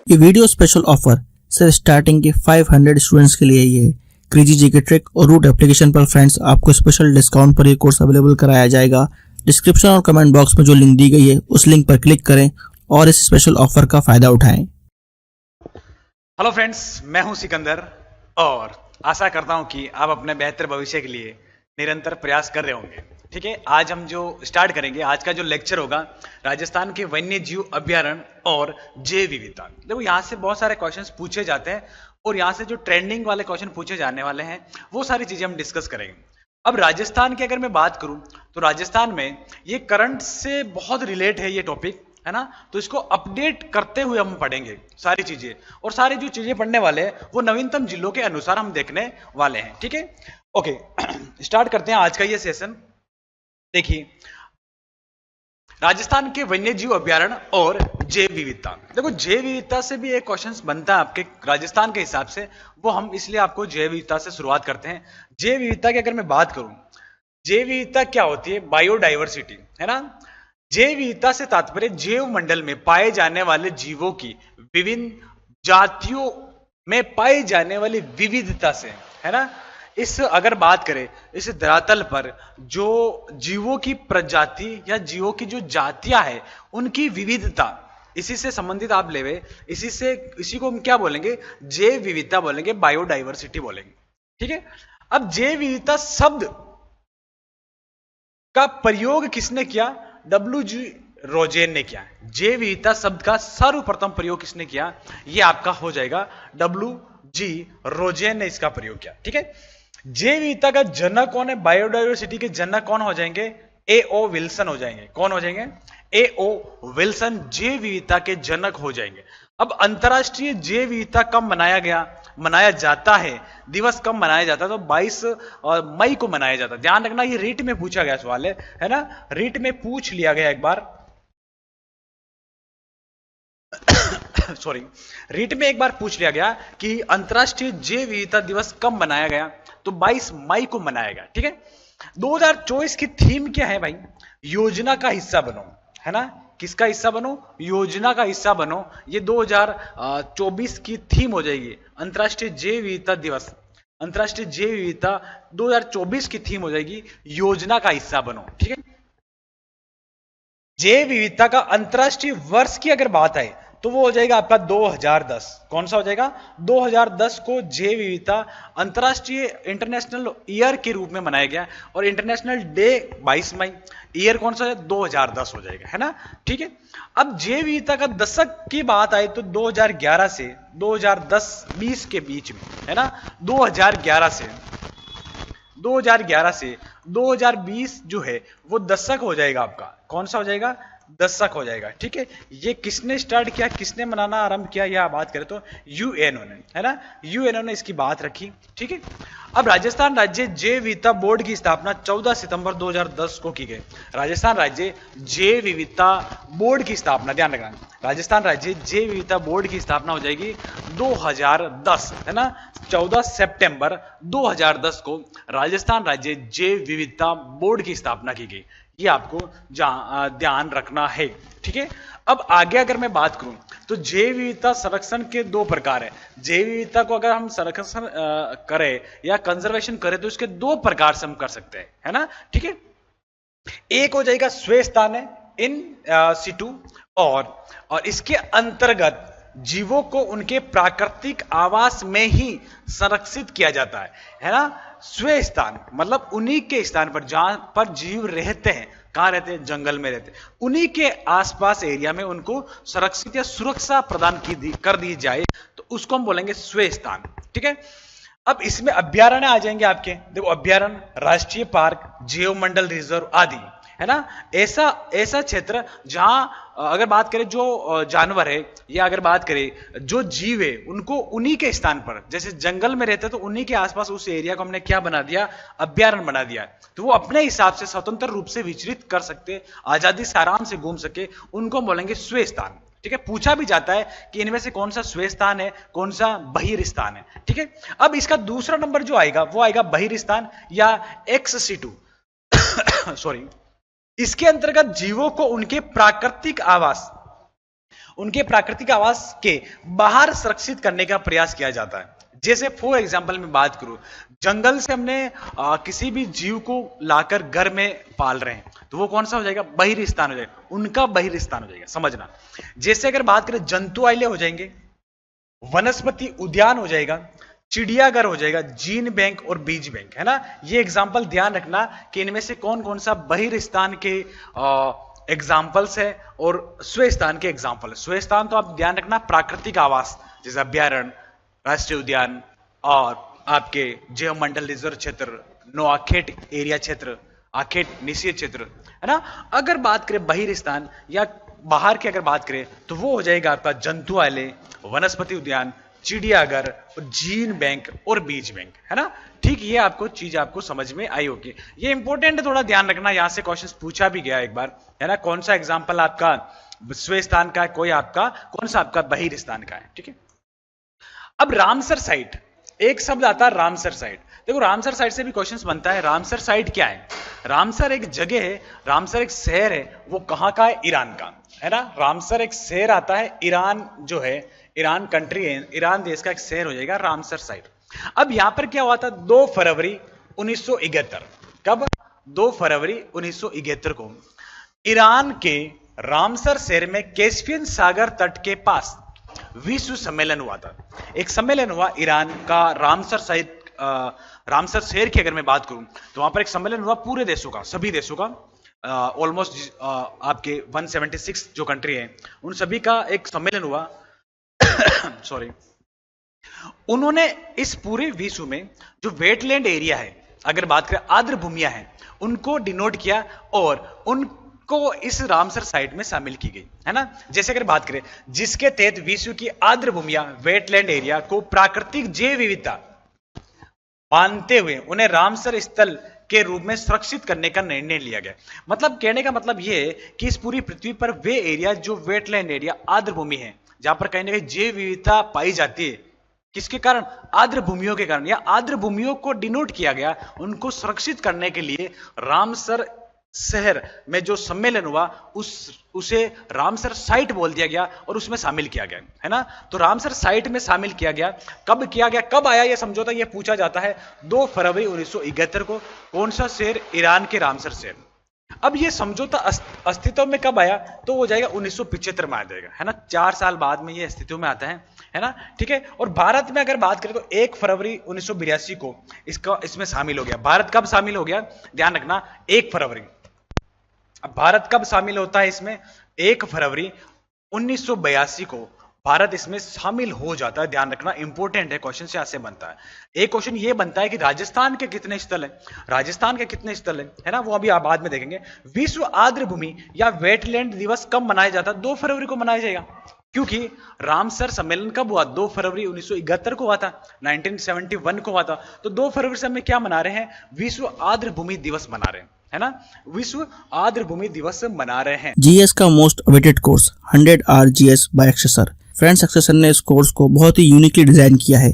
ये video special offer सिर्फ starting के 500 स्टूडेंट्स के लिए ही है। क्रेजी जीके ट्रिक और रूट एप्लीकेशन पर फ्रेंड्स आपको स्पेशल डिस्काउंट पर ये कोर्स अवेलेबल कराया जाएगा। डिस्क्रिप्शन और कमेंट बॉक्स में जो लिंक दी गई है उस लिंक पर क्लिक करें और इस स्पेशल ऑफर का फायदा उठाएं। हेलो फ्रेंड्स, मैं हूं सिकंदर और आशा करता हूं कि आप अपने बेहतर भविष्य के लिए निरंतर प्रयास कर रहे होंगे। ठीक है, आज हम जो स्टार्ट करेंगे, आज का जो लेक्चर होगा राजस्थान के वन्य जीव अभ्यारण्य और जैव विविधता। देखो, यहाँ से बहुत सारे क्वेश्चंस पूछे जाते हैं और यहाँ से जो ट्रेंडिंग वाले क्वेश्चन पूछे जाने वाले हैं वो सारी चीजें हम डिस्कस करेंगे। अब राजस्थान की अगर मैं बात करूं तो राजस्थान में ये करंट से बहुत रिलेट है ये टॉपिक, है ना। तो इसको अपडेट करते हुए हम पढ़ेंगे सारी चीजें, और सारी जो चीजें पढ़ने वाले हैं वो नवीनतम जिलों के अनुसार हम देखने वाले हैं। ठीक है, ओके स्टार्ट करते हैं आज का ये सेशन। देखिए, राजस्थान के वन्य जीव अभ्यारण्य और जैव विविधता। देखो, जैव विविधता से भी एक क्वेश्चन बनता है आपके राजस्थान के हिसाब से, वो हम इसलिए आपको जैव विविधता से शुरुआत करते हैं। जैव विविधता की अगर मैं बात करूं, जैव विविधता क्या होती है? बायोडाइवर्सिटी, है ना। जैव विविधता से तात्पर्य जैव मंडल में पाए जाने वाले जीवों की विभिन्न जातियों में पाई जाने वाली विविधता से, है ना। इस अगर बात करें, इस धरातल पर जो जीवों की प्रजाति या जीवों की जो जातियां है उनकी विविधता, इसी से संबंधित आप लेवे, इसी को हम क्या बोलेंगे? जैव विविधता बोलेंगे, बायोडाइवर्सिटी बोलेंगे। ठीक है, अब जैव विविधता शब्द का प्रयोग किसने किया? W.G. रोजेन ने किया। जैव विविधता शब्द का सर्वप्रथम प्रयोग किसने किया? ये आपका हो जाएगा W.G. रोजेन ने इसका प्रयोग किया। ठीक है, जैव विविधता का जनक कौन है? बायोडाइवर्सिटी के जनक कौन हो जाएंगे? A.O. विल्सन हो जाएंगे। कौन हो जाएंगे? A.O. विल्सन जैव विविधता के जनक हो जाएंगे। अब अंतरराष्ट्रीय जैव विविधता कब मनाया जाता है? दिवस कब मनाया जाता है? तो 22 मई को मनाया जाता है। ध्यान रखना, ये रीट में पूछा गया सवाल है ना। रीट में पूछ लिया गया एक बार सॉरी, रीट में एक बार पूछ लिया गया कि अंतरराष्ट्रीय जैव विविधता दिवस कब मनाया गया? तो 22 मई को मनाया गया। ठीक है, 2024 की थीम क्या है भाई? योजना का हिस्सा बनो, है ना। किसका हिस्सा बनो? योजना का हिस्सा बनो। ये 2024 की थीम हो जाएगी, अंतरराष्ट्रीय जैव विविधता दिवस। अंतरराष्ट्रीय जैव विविधता 2024 की थीम हो जाएगी, योजना का हिस्सा बनो। ठीक है, जैव विविधता का अंतरराष्ट्रीय वर्ष की अगर बात आए तो वो हो जाएगा आपका 2010। कौन सा हो जाएगा? 2010 को जैव विविधता अंतरराष्ट्रीय इंटरनेशनल ईयर के रूप में मनाया गया, और इंटरनेशनल डे 22 मई। ईयर कौन सा है? 2010 हो जाएगा, है ना। ठीक है, अब जैव विविधता का दशक की बात आए तो 2011 से 2010-20 के बीच में, है ना। 2011 से 2020 जो है वो दशक हो जाएगा आपका। कौन सा हो जाएगा? दशक हो जाएगा। ठीक है, ये किसने स्टार्ट किया, किसने मनाना आरंभ किया? यह बात करें तो यूएनओ ने, है ना। यूएनओ ने इसकी बात रखी। ठीक है, अब राजस्थान राज्य जैव विविधता बोर्ड की स्थापना 14 सितंबर 2010 को की गई। राजस्थान राज्य जैव विविधता बोर्ड की स्थापना, ध्यान रखना, राजस्थान राज्य जैव विविधता बोर्ड की स्थापना हो जाएगी 2010, है ना। 14 सितंबर 2010 को राजस्थान राज्य जैव विविधता बोर्ड की स्थापना की गई। ये आपको ध्यान रखना है। ठीक है, अब आगे अगर मैं बात करूं तो जैव विविधता संरक्षण के दो प्रकार है। जैव विविधता को अगर हम संरक्षण करें या कंजर्वेशन करें तो इसके दो प्रकार से हम कर सकते हैं, है ना। ठीक है, एक हो जाएगा स्व स्थान है, इन सिटू, और इसके अंतर्गत जीवों को उनके प्राकृतिक आवास में ही संरक्षित किया जाता है ना। स्व स्थान मतलब उन्हीं के स्थान पर जहां पर जीव रहते हैं। कहां रहते हैं? जंगल में रहते हैं। उन्हीं के आसपास एरिया में उनको संरक्षित या सुरक्षा प्रदान कर दी जाए तो उसको हम बोलेंगे स्व स्थान। ठीक है, अब इसमें अभ्यारण्य आ जाएंगे आपके। देखो, अभ्यारण्य, राष्ट्रीय पार्क, जैव मंडल रिजर्व आदि, है ना। ऐसा क्षेत्र जहां अगर बात करें जो जानवर है या अगर बात करें जो जीव है उनको उन्हीं के स्थान पर, जैसे जंगल में रहते तो उन्हीं के आसपास उस एरिया को हमने क्या बना दिया? अभ्यारण्य बना दिया। तो वो अपने हिसाब से स्वतंत्र रूप से विचरित कर सकते, आजादी से आराम से घूम सके, उनको बोलेंगे स्व स्थान। ठीक है, पूछा भी जाता है कि इनमें से कौन सा स्व स्थान है, कौन सा बहिर्स्थान है। ठीक है, अब इसका दूसरा नंबर जो आएगा वो आएगा बहिर्स्थान या एक्स सिटू सॉरी। इसके अंतर्गत जीवों को उनके प्राकृतिक आवास उनके प्राकृतिक आवास के बाहर सुरक्षित करने का प्रयास किया जाता है। जैसे फॉर एग्जाम्पल में बात करूं, जंगल से हमने किसी भी जीव को लाकर घर में पाल रहे हैं, तो वो कौन सा हो जाएगा? बहिर्स्थान हो जाएगा, उनका बहिर्स्थान हो जाएगा, समझना। जैसे अगर बात करें जंतुआलय हो जाएंगे, वनस्पति उद्यान हो जाएगा, चिड़ियाघर हो जाएगा, जीन बैंक और बीज बैंक, है ना। ये एग्जाम्पल ध्यान रखना कि इनमें से कौन कौन सा बहिर्स्थान के एग्जाम्पल्स है और स्वस्थान के एग्जाम्पल है। स्वस्थान तो आप ध्यान रखना प्राकृतिक आवास, जैसे अभ्यारण्य, राष्ट्रीय उद्यान और आपके जैव मंडल रिजर्व क्षेत्र, नो आखेट एरिया क्षेत्र, आखेट निषेध क्षेत्र, है ना। अगर बात करें बहिर्स्थान या बाहर की अगर बात करें तो वो हो जाएगा आपका जंतुआलय, वनस्पति उद्यान, चिड़ियाघर, जीन बैंक और बीज बैंक, है ना। ठीक, ये आपको चीज आपको समझ में आई होगी। ये इंपॉर्टेंट है, थोड़ा ध्यान रखना, यहां से क्वेश्चंस पूछा भी गया एक बार, है ना। कौन सा एग्जाम्पल आपका स्वस्थान का है, कोई आपका कौन सा आपका बहिर्स्थान का है, ठीक है। अब रामसर साइट, एक शब्द आता है रामसर साइट। देखो रामसर साइट से भी क्वेश्चंस बनता है, रामसर साइट क्या है? रामसर एक जगह है, रामसर एक शहर है, वो कहां का है? ईरान का, है ना। रामसर एक शहर आता है, ईरान जो है, ईरान कंट्री है, ईरान देश का एक शहर हो जाएगा रामसर साइट। अब यहां पर क्या हुआ था? 2 फरवरी 1971, कब? 2 फरवरी 1971 को ईरान के रामसर शहर में कैस्पियन सागर तट के पास विश्व सम्मेलन हुआ था। एक सम्मेलन हुआ ईरान का रामसर साइट, रामसर शहर की अगर मैं बात करूं तो वहां पर एक सम्मेलन हुआ पूरे देशों का, सभी देशों का, ऑलमोस्ट आपके 176 जो कंट्री है उन सभी का एक सम्मेलन हुआ। सॉरी, उन्होंने इस पूरे विश्व में जो वेटलैंड एरिया है, अगर बात करें आर्द्र भूमियां हैं, उनको डिनोट किया और उनको इस रामसर साइट में शामिल की गई, है ना। जैसे अगर बात करें, जिसके तहत विश्व की आर्द्र भूमियां, वेटलैंड एरिया को प्राकृतिक जैव विविधता मानते हुए उन्हें रामसर स्थल के रूप में सुरक्षित करने का निर्णय लिया गया। मतलब कहने का मतलब यह है कि इस पूरी पृथ्वी पर वे एरिया जो वेटलैंड एरिया, आर्द्र भूमि है, जहां पर कहीं ना कहीं जैव विविधता पाई जाती है, किसके कारण? आर्द्र भूमियों के कारण, या आर्द्र भूमियों को डिनोट किया गया, उनको सुरक्षित करने के लिए रामसर शहर में जो सम्मेलन हुआ उसे रामसर साइट बोल दिया गया और उसमें शामिल किया गया, है ना। तो रामसर साइट में शामिल किया गया, कब किया गया, कब आया यह समझौता? यह पूछा जाता है 2 फरवरी 1971 को। कौन सा शहर? ईरान के रामसर शहर। अब यह समझौता अस्तित्व में कब आया? तो हो जाएगा 1975 में आ जाएगा, है ना। 4 साल बाद में यह अस्तित्व में आता है ना, ठीक है। और भारत में अगर बात करें तो 1 फरवरी 1982 को इसमें शामिल हो गया। भारत कब शामिल हो गया? ध्यान रखना, 1 फरवरी। अब भारत कब शामिल होता है इसमें? 1 फरवरी 1982 को भारत इसमें शामिल हो जाता है। ध्यान रखना, इंपॉर्टेंट है, क्वेश्चन से ऐसे बनता है। एक क्वेश्चन ये बनता है कि राजस्थान के कितने स्थल है, राजस्थान के कितने स्थल है ना, वो अभी आप बाद में देखेंगे। विश्व आर्द्र भूमि या वेटलैंड दिवस कब मनाया जाता है? 2 फरवरी को मनाया जाएगा, क्योंकि रामसर सम्मेलन कब हुआ? 2 फरवरी 1971 को हुआ था, 1971 को हुआ था। तो 2 फरवरी से हम क्या मना रहे हैं? विश्व आर्द्र भूमि दिवस मना रहे हैं, है ना। विश्व आर्द्र भूमि दिवस मना रहे हैं। जीएस का most awaited course 100 hour GS by एक्सेसर। फ्रेंड्स, एक्सेसर ने इस कोर्स को बहुत ही यूनिकली डिजाइन किया है।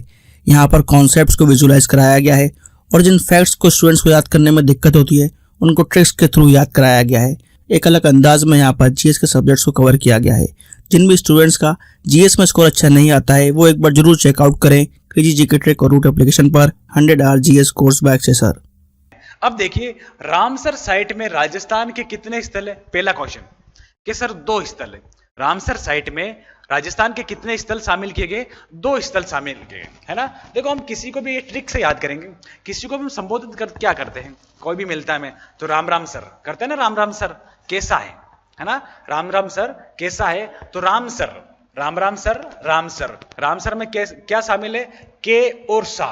यहाँ पर कॉन्सेप्ट्स को विजुलाइज कराया गया है और जिन फैक्ट्स को स्टूडेंट्स को याद करने में दिक्कत होती है उनको ट्रिक्स के थ्रू याद कराया गया है। एक अलग अंदाज में यहाँ पर जीएस के सब्जेक्ट्स को कवर किया गया है। जिन भी स्टूडेंट्स का जीएस में स्कोर अच्छा नहीं आता है वो एक बार जरूर चेकआउट करें क्रेजी जीके ट्रिक और रूट एप्लीकेशन पर 100 आवर जीएस कोर्स बाय एक्सेसर। अब देखिए, रामसर साइट में राजस्थान के कितने स्थल है? पहला क्वेश्चन कि सर 2 स्थल है। रामसर साइट में राजस्थान के कितने स्थल शामिल किए गए? 2 स्थल शामिल किए गए, है ना। देखो, हम किसी को भी ये ट्रिक से याद करेंगे, किसी को भी हम संबोधित कर क्या करते हैं, कोई भी मिलता है हमें तो राम राम सर करते हैं ना, राम राम सर कैसा है ना, राम राम सर कैसा है, तो Ram sir, Ram Ram sir, Ram sir. Ram sir में क्या शामिल है? के और सा।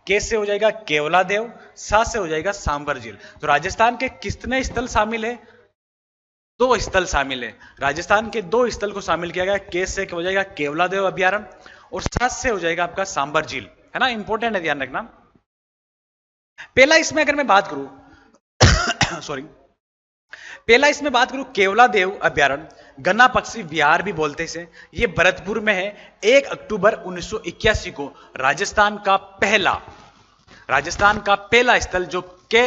के से हो जाएगा केवलादेव, सा से हो जाएगा सांबर झील। तो राजस्थान के कितने स्थल शामिल है? 2 स्थल शामिल है। राजस्थान के 2 स्थल को शामिल किया गया। के से हो जाएगा केवलादेव अभ्यारण्य और सा से हो जाएगा आपका सांबर झील, है ना। इंपॉर्टेंट है, ध्यान रखना। पहला इसमें अगर मैं बात करूं सॉरी, पहला इसमें बात करूं केवलादेव अभ्यारण्य, गन्ना पक्षी विहार भी बोलते से, ये भरतपुर में है। 1 अक्टूबर 1981 को राजस्थान का पहला स्थल जो के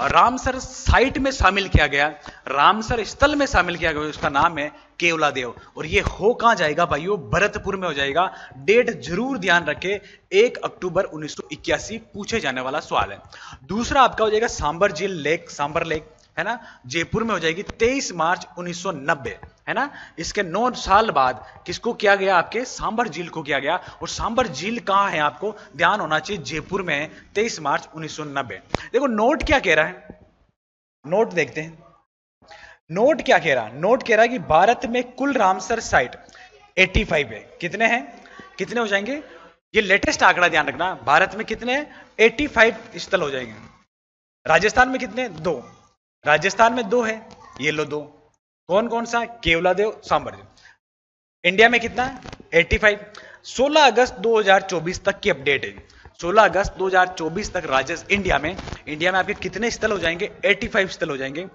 रामसर साइट में शामिल किया गया, रामसर स्थल में शामिल किया गया, उसका नाम है केवलादेव। और ये हो कहां जाएगा भाइयों? भरतपुर में हो जाएगा। डेट जरूर ध्यान रखे, 1 अक्टूबर 1981 पूछे जाने वाला सवाल है। दूसरा आपका हो जाएगा सांबर झील लेक, सांबर लेक है ना, जयपुर में हो जाएगी 23 मार्च 1990 है ना। इसके 9 साल बाद किसको किया गया? आपके सांबर झील को किया गया। और सांबर झील कहां है? आपको ध्यान होना चाहिए, जयपुर में है, 23 मार्च 1990। देखो नोट क्या कह रहा है, नोट देखते हैं। नोट क्या कह रहा है? नोट कह रहा है कि भारत में कुल रामसर साइट 85 है। कितने हैं? कितने हो जाएंगे? ये लेटेस्ट आंकड़ा ध्यान रखना, भारत में कितने हैं? 85 स्थल हो जाएंगे। राजस्थान में कितने? 2। राजस्थान में 2 है, ये लो 2। कौन कौन सा? केवलादेव, सांबर झील। इंडिया में कितना? 85। 16 अगस्त 2024 तक की अपडेट है। 16 अगस्त 2024 तक इंडिया में आपके कितने स्थल हो जाएंगे? 85 स्थल हो जाएंगे।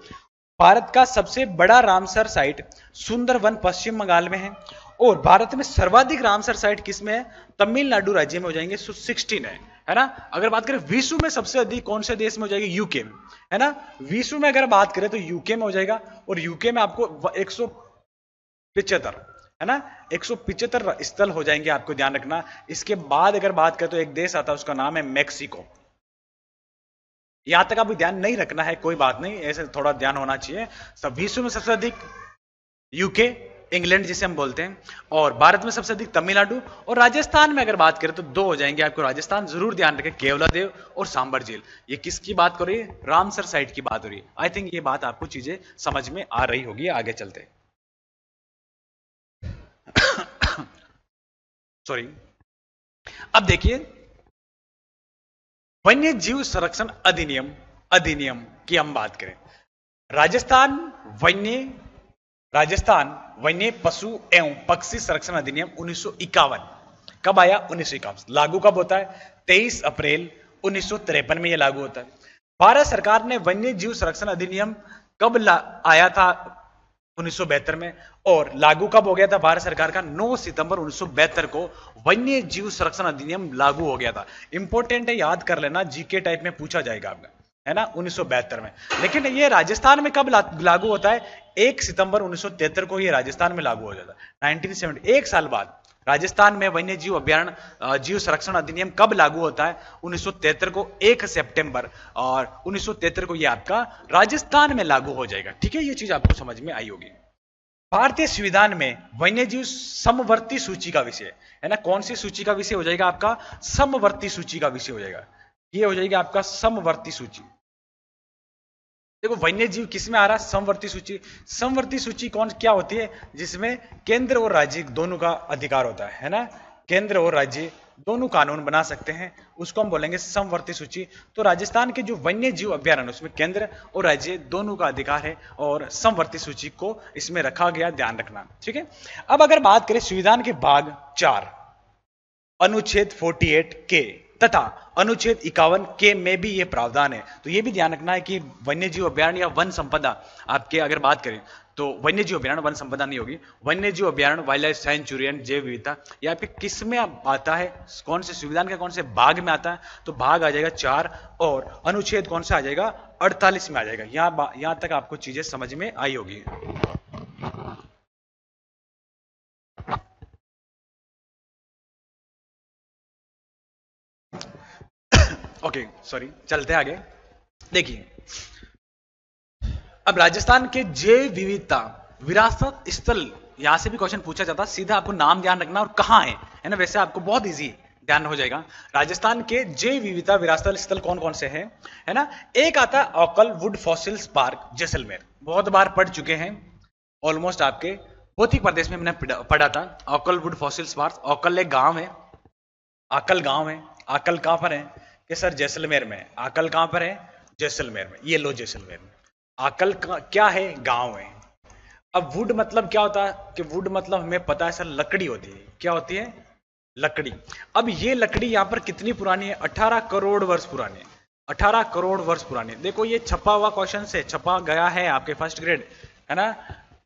भारत का सबसे बड़ा रामसर साइट सुंदरवन पश्चिम बंगाल में है। और भारत में सर्वाधिक रामसर साइट किसमें है? तमिलनाडु राज्य में हो जाएंगे, 16 है ना। अगर बात करें विश्व में सबसे अधिक कौन से देश में हो जाएगी? यूके में, है ना। विश्व में अगर बात करें तो यूके में हो जाएगा। और यूके में आपको 175 है ना, 175 स्थल हो जाएंगे, आपको ध्यान रखना। इसके बाद अगर बात करें तो एक देश आता है, उसका नाम है मैक्सिको। यहां तक आपको ध्यान नहीं रखना है, कोई बात नहीं, ऐसे थोड़ा ध्यान होना चाहिए। सब विश्व में सबसे अधिक यूके, इंग्लैंड जिसे हम बोलते हैं, और भारत में सबसे अधिक तमिलनाडु। और राजस्थान में अगर बात करें तो 2 हो जाएंगे आपको। राजस्थान जरूर ध्यान रखें, केवलादेव और सांबर झील। ये किसकी बात कर रही है? रामसर साइट की बात हो रही है। आई थिंक ये बात आपको चीजें समझ में आ रही होगी। आगे चलते सॉरी। अब देखिए वन्य जीव संरक्षण अधिनियम की हम बात करें। राजस्थान वन्य पशु एवं पक्षी संरक्षण अधिनियम 1951 कब आया? 1951। लागू कब होता है? 23 अप्रैल 1953 में यह लागू होता है। भारत सरकार ने वन्य जीव संरक्षण अधिनियम कब आया था? 1972 में। और लागू कब हो गया था भारत सरकार का? 9 सितंबर 1972 को वन्य जीव संरक्षण अधिनियम लागू हो गया था। इंपॉर्टेंट है, याद कर लेना, जीके टाइप में पूछा जाएगा आपका, है ना, 1972 में। लेकिन ये राजस्थान में कब लागू होता है? 1 सितंबर 1973 को ये राजस्थान में लागू हो जाता है। 1970, 1 साल बाद राजस्थान में वन्य जीव अभ्यारण्य जीव संरक्षण अधिनियम कब लागू होता है? 1973 को 1 सितंबर, और 1973 को ये आपका राजस्थान में लागू हो जाएगा। ठीक है, ये चीज आपको समझ में आई होगी। भारतीय संविधान में वन्य जीव समवर्ती सूची का विषय है ना। कौन सी सूची का विषय हो जाएगा आपका? समवर्ती सूची का विषय हो जाएगा। ये हो जाएगा आपका समवर्ती सूची। देखो वन्य जीव किसमें आ रहा है? समवर्ती सूची। समवर्ती सूची क्या होती है? जिसमें केंद्र और राज्य दोनों का अधिकार होता है ना। केंद्र और राज्य दोनों कानून बना सकते हैं, उसको हम बोलेंगे समवर्ती सूची। तो राजस्थान के जो वन्य जीव अभ्यारण्य उसमें केंद्र और राज्य दोनों का अधिकार है, और समवर्ती सूची को इसमें रखा गया, ध्यान रखना। ठीक है। अब अगर बात करें संविधान के भाग 4 अनुच्छेद 48 के तथा अनुच्छेद 51 के में भी ये प्रावधान है। तो ये भी ध्यान रखना है कि वन्य जीव अभ्यारण्य या वन संपदा आपके अगर बात करें तो वन्य जीव अभ्यारण्य, वन संपदा नहीं होगी, वन्य जीव अभ्यारण्य, वाइल्ड लाइफ सेंचुरी, जैव विविधता, यहाँ पे किस में आता है? कौन से संविधान के कौन से भाग में आता है? तो भाग आ जाएगा 4, और अनुच्छेद कौन सा आ जाएगा? 48 में आ जाएगा। यहां तक आपको चीजें समझ में आई होगी। ओके सॉरी, चलते आगे। देखिए अब राजस्थान के जैव विविधता विरासत स्थल, यहां से भी क्वेश्चन पूछा जाता है, सीधा आपको नाम ध्यान रखना और कहां है ना। वैसे आपको बहुत इजी ध्यान हो जाएगा। राजस्थान के जैव विविधता विरासत स्थल कौन कौन से हैं, है ना। एक आता है occult would fossils park Jaisalmer, बहुत बार पढ़ चुके हैं ऑलमोस्ट, आपके भौतिक प्रदेश में मैंने पढ़ा था। Occult would fossils park, occult एक गांव है, आकल गांव है। आकल कहां पर है? कि सर जैसलमेर में। आकल कहां पर है? जैसलमेर में। ये लो जैसलमेर में। आकल क्या है? गांव है। अब वुड मतलब क्या होता है? कि वुड मतलब हमें पता है सर लकड़ी होती है। क्या होती है? लकड़ी। अब ये लकड़ी यहां पर कितनी पुरानी है? 18 करोड़ वर्ष पुरानी है। 18 करोड़ वर्ष पुरानी। देखो ये छपा हुआ क्वेश्चन से छपा गया है आपके फर्स्ट ग्रेड, है ना।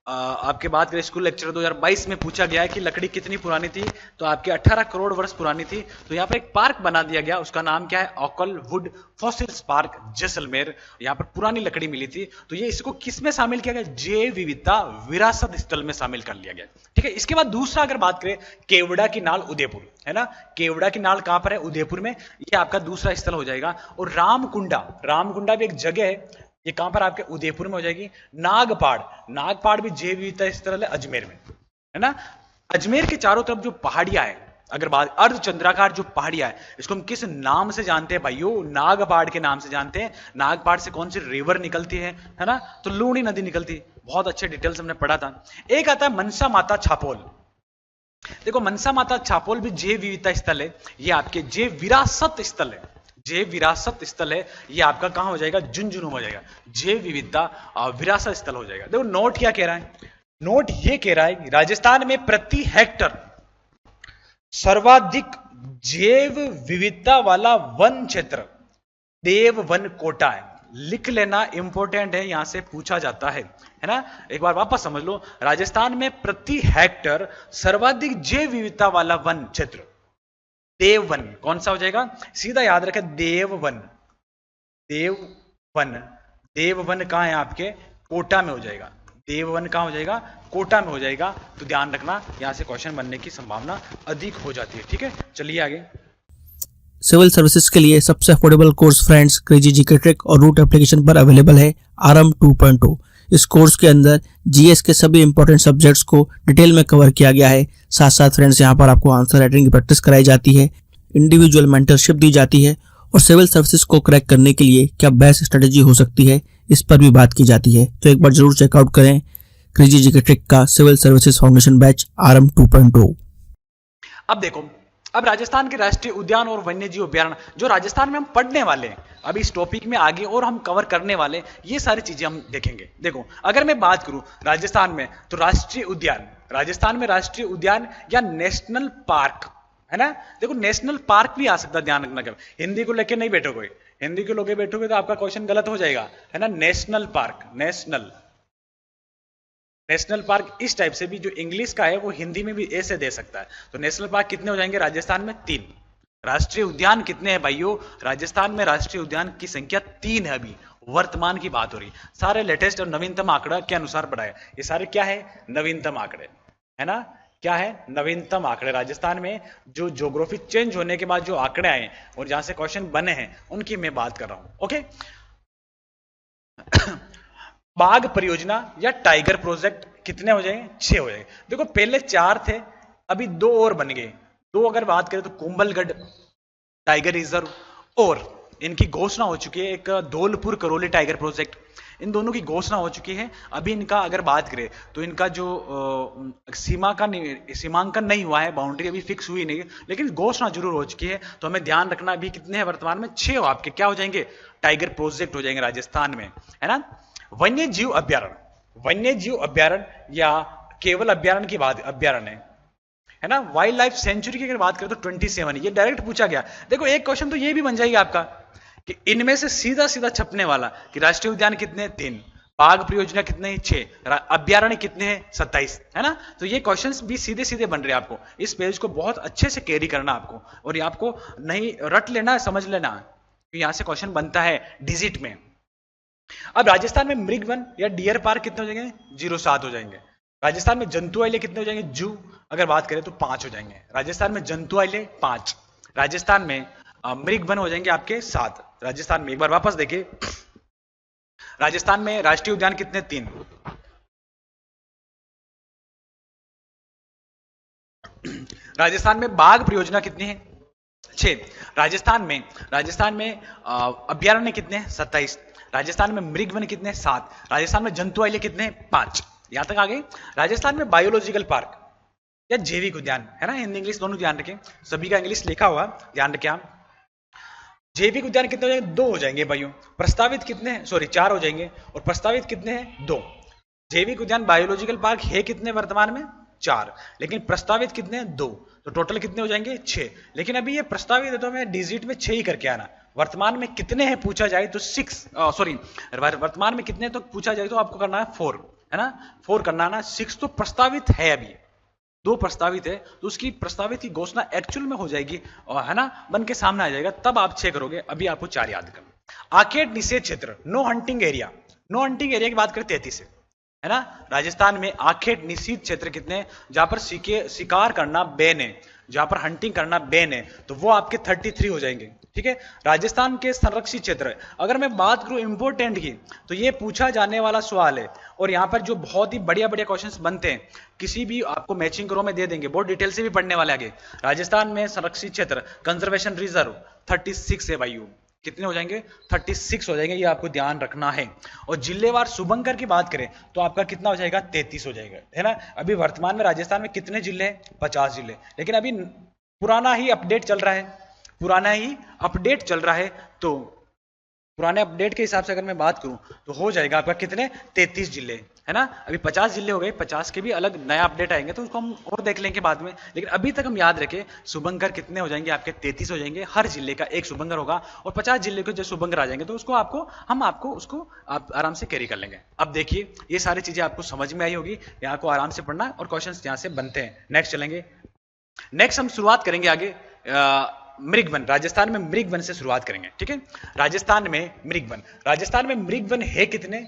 आपके बात करें स्कूल लेक्चर 2022 में पूछा गया है कि लकड़ी कितनी पुरानी थी, तो आपके 18 करोड़ वर्ष पुरानी थी। तो यहाँ पर एक पार्क बना दिया गया, उसका नाम क्या है, occult would fossils park Jaisalmer. यहाँ पर पुरानी लकड़ी मिली थी, तो ये इसको किस में शामिल किया गया, जैव विविधता विरासत स्थल में शामिल कर लिया गया। ठीक है, इसके बाद दूसरा अगर बात करें केवड़ा की नाल उदयपुर, है ना, केवड़ा की नाल कहां पर है, उदयपुर में, ये आपका दूसरा स्थल हो जाएगा। और रामकुंडा भी एक जगह है, ये कहां पर आपके उदयपुर में हो जाएगी। नागपाड़ भी जैव विविधता स्थल है अजमेर में, है ना। अजमेर के चारों तरफ जो पहाड़ियां है, अगर बात अर्धचंद्राकार जो पहाड़ियां है, इसको हम किस नाम से जानते हैं भाइयों, नागपाड़ के नाम से जानते हैं। नागपाड़ से कौन सी रिवर निकलती है ना, तो लूणी नदी निकलती। बहुत अच्छे डिटेल्स हमने पढ़ा था। एक आता है मनसा माता छापोल। देखो मनसा माता छापोल भी जैव विविधता स्थल है, ये आपके जैव विरासत स्थल है, जैव विरासत स्थल है। ये आपका कहां हो जाएगा, झुंझुनू हो जाएगा, जैव विविधता विरासत स्थल हो जाएगा। देखो नोट क्या कह रहा है, नोट ये कह रहा है राजस्थान में प्रति हेक्टर सर्वाधिक जैव विविधता वाला वन क्षेत्र देव वन कोटा है। लिख लेना इंपॉर्टेंट है, यहां से पूछा जाता है ना। एक बार वापस समझ लो, राजस्थान में प्रति हेक्टर सर्वाधिक जैव विविधता वाला वन क्षेत्र देववन, कौन सा हो जाएगा, सीधा याद रखें देववन। देववन कहां है आपके, कोटा में हो जाएगा। देववन कहां हो जाएगा, कोटा में हो जाएगा। तो ध्यान रखना, यहां से क्वेश्चन बनने की संभावना अधिक हो जाती है। ठीक है, चलिए आगे। सिविल सर्विसेज के लिए सबसे affordable course friends crazy GK trick और रूट एप्लीकेशन पर अवेलेबल है आरएम 2.0। इस कोर्स के अंदर जीएस के सभी इंपॉर्टेंट सब्जेक्ट्स को डिटेल में कवर किया गया है। साथ साथ फ्रेंड्स यहाँ पर आपको आंसर राइटिंग की प्रैक्टिस कराई जाती है, इंडिविजुअल मेंटरशिप दी जाती है और सिविल सर्विसेज को क्रैक करने के लिए क्या बेस्ट स्ट्रेटेजी हो सकती है, इस पर भी बात की जाती है। तो एक बार जरूर चेकआउट करें क्रेजी जीके ट्रिक का civil services foundation batch RM 2.0। अब देखो, अब राजस्थान के राष्ट्रीय उद्यान और वन्य जीव अभ्यारण्य जो राजस्थान में हम पढ़ने वाले हैं अभी इस टॉपिक में आगे, और हम कवर करने वाले ये सारी चीजें हम देखेंगे। देखो अगर मैं बात करूं राजस्थान में, तो राष्ट्रीय उद्यान, राजस्थान में राष्ट्रीय उद्यान या नेशनल पार्क, है ना। देखो नेशनल पार्क भी आ सकता है, ध्यान रखना। कर हिंदी को लेके नहीं बैठोगे, हिंदी को लेके बैठोगे तो आपका क्वेश्चन गलत हो जाएगा, है ना। नेशनल पार्क, नेशनल पार्क इस टाइप से भी, जो इंग्लिश का है वो हिंदी में भी ऐसे दे सकता है। तो नेशनल पार्क कितने हो जाएंगे राजस्थान में, 3। राष्ट्रीय उद्यान कितने हैं भाइयों, राजस्थान में राष्ट्रीय उद्यान की संख्या 3 है। अभी वर्तमान की बात हो रही, सारे लेटेस्ट और नवीनतम आंकड़ा के अनुसार पढ़ा है। ये सारे क्या है, नवीनतम आंकड़े, है ना। क्या है, नवीनतम आंकड़े। राजस्थान में जो ज्योग्राफी चेंज होने के बाद जो आंकड़े आए और जहां से क्वेश्चन बने हैं उनकी मैं बात कर रहा हूं। ओके बाघ परियोजना या टाइगर प्रोजेक्ट कितने हो जाएंगे, 6 हो जाएंगे। देखो पहले 4 थे, अभी 2 और बन गए। 2 अगर बात करें तो कुंभलगढ़ टाइगर रिजर्व, और इनकी घोषणा हो चुकी है एक धौलपुर करौली टाइगर प्रोजेक्ट, इन दोनों की घोषणा हो चुकी है। अभी इनका अगर बात करें तो इनका जो सीमांकन नहीं हुआ है, बाउंड्री अभी फिक्स हुई नहीं, लेकिन घोषणा जरूर हो चुकी है। तो हमें ध्यान रखना, अभी कितने हैं वर्तमान में, 6 आपके क्या हो जाएंगे, टाइगर प्रोजेक्ट हो जाएंगे राजस्थान में, है ना। वन्य जीव अभ्यारण्य या केवल अभ्यारण्य की बात, अभ्यारण्य है ना। वाइल्ड लाइफ सेंचुरी की अगर बात करें तो 27, ये डायरेक्ट पूछा गया। देखो एक क्वेश्चन तो ये भी बन जाएगा आपका कि इनमें से सीधा सीधा छपने वाला कि राष्ट्रीय उद्यान कितने, 3, बाघ परियोजना कितने, 6, अभ्यारण्य कितने हैं, 27, है ना। तो ये क्वेश्चंस भी सीधे सीधे बन रहे हैं। आपको इस पेज को बहुत अच्छे से कैरी करना आपको, और ये आपको नहीं रट लेना, समझ लेना कि यहां से क्वेश्चन बनता है डिजिट में। अब राजस्थान में मृगवन या डियर पार्क कितने हो जाएंगे, 07 हो जाएंगे। राजस्थान में जंतुआलय कितने हो जाएंगे, जू अगर बात करें तो 5 हो जाएंगे। राजस्थान में जंतुआलय 5, राजस्थान में मृगवन हो जाएंगे आपके 7। राजस्थान में एक बार वापस देखिए, राजस्थान में राष्ट्रीय उद्यान कितने, 3। राजस्थान में बाघ परियोजना कितनी है, 6। राजस्थान में अभ्यारण्य कितने हैं, 27। राजस्थान में मृगवन कितने, 7। राजस्थान में जंतुआलय कितने, 5। यहां तक आ गए। राजस्थान में बायोलॉजिकल पार्क या जैविक उद्यान, है ना, हिंदी इंग्लिश दोनों ध्यान रखें, सभी का इंग्लिश लिखा हुआ ध्यान रखें आप। जैविक उद्यान कितने हो जाएंगे, 2 हो जाएंगे भाइयों। प्रस्तावित कितने हैं, 4 हो जाएंगे, और प्रस्तावित कितने हैं, 2। जैविक उद्यान बायोलॉजिकल पार्क है कितने वर्तमान में, 4, लेकिन प्रस्तावित कितने हैं, 2। तो टोटल कितने हो जाएंगे, 6। लेकिन अभी ये प्रस्तावित है तो हमें डिजिट में 6 ही करके आना। वर्तमान में कितने हैं पूछा जाए तो 6, वर्तमान में कितने तो पूछा जाए तो आपको करना है 4, है ना, 4 करना ना, 6 तो प्रस्तावित है, अभी 2 प्रस्तावित है, तो उसकी प्रस्तावित की घोषणा एक्चुअल में हो जाएगी और है ना बन के सामने आ जाएगा, तब आप 6 करोगे। अभी आपको 4 याद करना। आर्केड निषेध क्षेत्र, no hunting area, no hunting area की बात करें 33 है ना। राजस्थान में आखेट निषिद्ध क्षेत्र कितने, जहां पर शिकार करना बैन है, जहां पर हंटिंग करना बैन है, तो वो आपके 33 हो जाएंगे। ठीक है, राजस्थान के संरक्षित क्षेत्र, अगर मैं बात करूं इंपोर्टेंट की, तो ये पूछा जाने वाला सवाल है, और यहां पर जो बहुत ही बढ़िया बढ़िया क्वेश्चंस बनते हैं, किसी भी आपको मैचिंग करो में दे देंगे, बहुत डिटेल से भी पढ़ने वाले आगे। राजस्थान में संरक्षित क्षेत्र कंजर्वेशन रिजर्व 36 है भाई, कितने हो जाएंगे, 36 हो जाएंगे, ये आपको ध्यान रखना है। और जिलेवार शुभंकर की बात करें तो आपका कितना हो जाएगा, 33 हो जाएगा, है ना। अभी वर्तमान में राजस्थान में कितने जिले हैं, 50 जिले, लेकिन अभी पुराना ही अपडेट चल रहा है, पुराना ही अपडेट चल रहा है, तो पुराने अपडेट के हिसाब से अगर मैं बात करूं तो हो जाएगा आपका कितने, 33 जिले, है ना। अभी 50 जिले हो गए, 50 के भी अलग नया अपडेट आएंगे तो उसको हम और देख लेंगे बाद में, लेकिन अभी तक हम याद रखें शुभंकर कितने हो जाएंगे आपके, 33 हो जाएंगे। हर जिले का एक शुभंकर होगा, और 50 जिले के जो शुभंकर आ जाएंगे तो उसको आपको उसको आप आराम से कैरी कर लेंगे। अब देखिए ये सारी चीजें आपको समझ में आई होगी, यहाँ को आराम से पढ़ना और क्वेश्चन यहाँ से बनते हैं। नेक्स्ट चलेंगे, नेक्स्ट हम शुरुआत करेंगे आगे मृगवन, राजस्थान में मृगवन से शुरुआत करेंगे। ठीक है, राजस्थान में मृगवन, राजस्थान में मृगवन है कितने,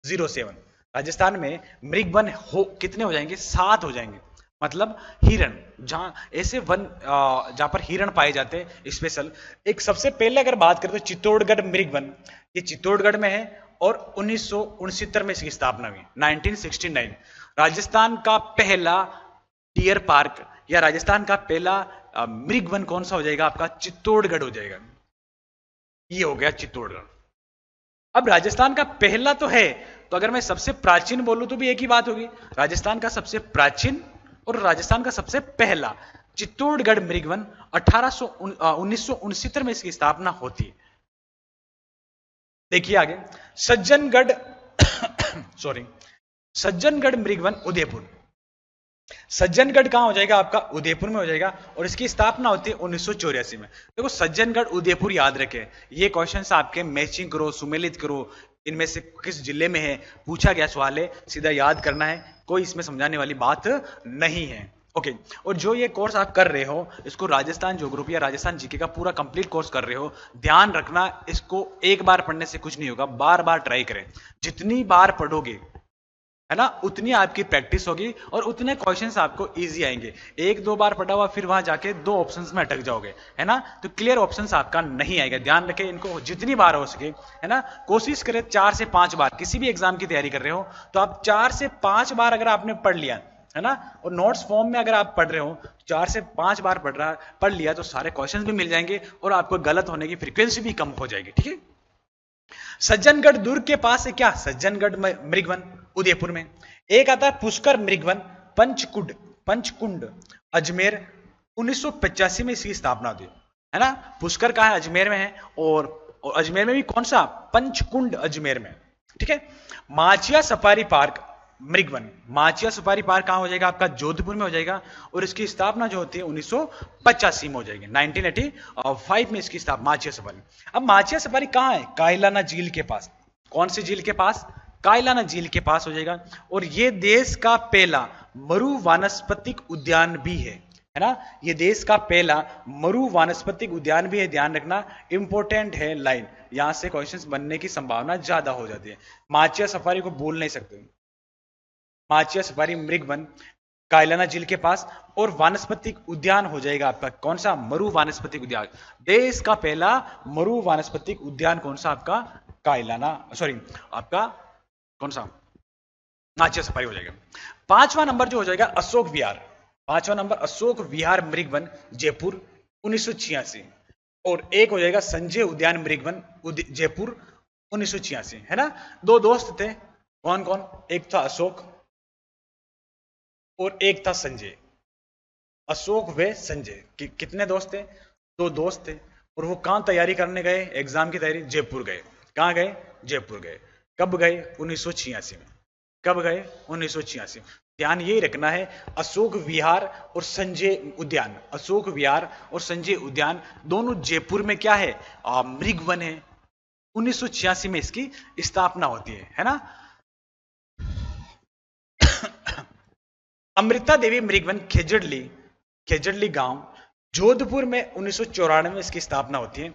07। राजस्थान में मृगवन हो कितने हो जाएंगे, 7 हो जाएंगे। मतलब हिरण, जहां ऐसे वन जहां पर हिरण पाए जाते हैं स्पेशल। एक सबसे पहले अगर बात करें तो चित्तौड़गढ़ मृगवन, ये चित्तौड़गढ़ में है, और 1969 में इसकी स्थापना हुई, 1969। राजस्थान का पहला डियर पार्क या राजस्थान का पहला मृगवन कौन सा हो जाएगा आपका, चित्तौड़गढ़ हो जाएगा, ये हो गया चित्तौड़गढ़। अब राजस्थान का पहला तो है, तो अगर मैं सबसे प्राचीन बोलूं तो भी एक ही बात होगी, राजस्थान का सबसे प्राचीन और राजस्थान का सबसे पहला। चित्तौड़गढ़ मृगवन 1969 में इसकी स्थापना होती है। देखिए आगे, सज्जनगढ़ सॉरी, सज्जनगढ़ मृगवन उदयपुर, सज्जनगढ़ कहां हो जाएगा आपका, उदयपुर में हो जाएगा, और इसकी स्थापना होती है 1984 में। देखो सज्जनगढ़ उदयपुर याद रखें, ये क्वेश्चंस आपके मैचिंग करो, सुमेलित करो, इनमें से किस जिले में है पूछा गया सवाल है, सीधा याद करना है, कोई इसमें समझाने वाली बात नहीं है। ओके, और जो ये कोर्स आप कर रहे हो, इसको राजस्थान ज्योग्राफी या राजस्थान जीके का पूरा कंप्लीट कोर्स कर रहे हो, ध्यान रखना इसको एक बार पढ़ने से कुछ नहीं होगा, बार बार ट्राई करें। जितनी बार पढ़ोगे है ना, उतनी आपकी प्रैक्टिस होगी और उतने क्वेश्चंस आपको इजी आएंगे। एक दो बार पढ़ा हुआ फिर वहां जाके 2 ऑप्शंस में अटक जाओगे, है ना, तो क्लियर ऑप्शंस आपका नहीं आएगा। ध्यान रखें इनको, जितनी बार हो सके, है ना, कोशिश करें 4 से 5 बार। किसी भी एग्जाम की तैयारी कर रहे हो तो आप 4 से 5 बार अगर आपने पढ़ लिया, है ना, और नोट्स फॉर्म में अगर आप पढ़ रहे हो 4 से 5 बार पढ़ लिया तो सारे क्वेश्चंस भी मिल जाएंगे और आपको गलत होने की फ्रीक्वेंसी भी कम हो जाएगी। ठीक है, सज्जनगढ़ दुर्ग के पास है क्या, सज्जनगढ़ मृगवन उदयपुर में। एक आता है पुष्कर मृगवन पंचकुंड अजमेर, 1985 में इसकी स्थापना हुई, है ना। पुष्कर कहाँ है, अजमेर में है, और अजमेर में भी कौन सा, पंचकुंड अजमेर में। ठीक है, माचिया सफारी पार्क मृगवन, माचिया सफारी पार्क कहां हो जाएगा आपका, जोधपुर में हो जाएगा, और इसकी स्थापना जो होती है 1985 में हो जाएगी, 1985 में इसकी स्थापना माचिया सफारी। अब माचिया सफारी कहां है, कायलाना झील के पास। कौन सी झील के पास, कायलाना झील के पास हो जाएगा, और ये देश का पहला मरु वानस्पतिक उद्यान भी है ना, ये देश का पहला मरु वानस्पतिक उद्यान भी है। ध्यान रखना, इंपॉर्टेंट है लाइन, यहां से क्वेश्चंस बनने की संभावना ज्यादा हो जाती है। माचिया सफारी को भूल नहीं सकते, माचिया सफारी मृगवन कायलाना झील के पास, और वानस्पतिक उद्यान हो जाएगा आपका कौन सा, मरु वानस्पतिक उद्यान। देश का पहला मरु वानस्पतिक उद्यान कौन सा आपका, कायलाना, सॉरी आपका कौन सा, माचिया सफारी हो जाएगा। 5वां नंबर जो हो जाएगा अशोक विहार, 5वां नंबर अशोक विहार मृगवन जयपुर 1986, और एक हो जाएगा संजय उद्यान मृगवन जयपुर 1986, है ना। 2 दोस्त थे, कौन कौन, एक था अशोक और एक था संजय, अशोक व संजय, कितने दोस्त थे, 2 दोस्त थे, और वो कहां तैयारी करने गए, एग्जाम की तैयारी, जयपुर गए। कहां गए, जयपुर गए। कब गए, 1986 में। कब गए, 1986। ध्यान ये रखना है, अशोक विहार और संजय उद्यान, अशोक विहार और संजय उद्यान दोनों जयपुर में क्या है, मृगवन है। 1986 में इसकी स्थापना होती है ना। अमृता देवी मृगवन खेजड़ली गांव जोधपुर में 1994 में इसकी स्थापना होती है।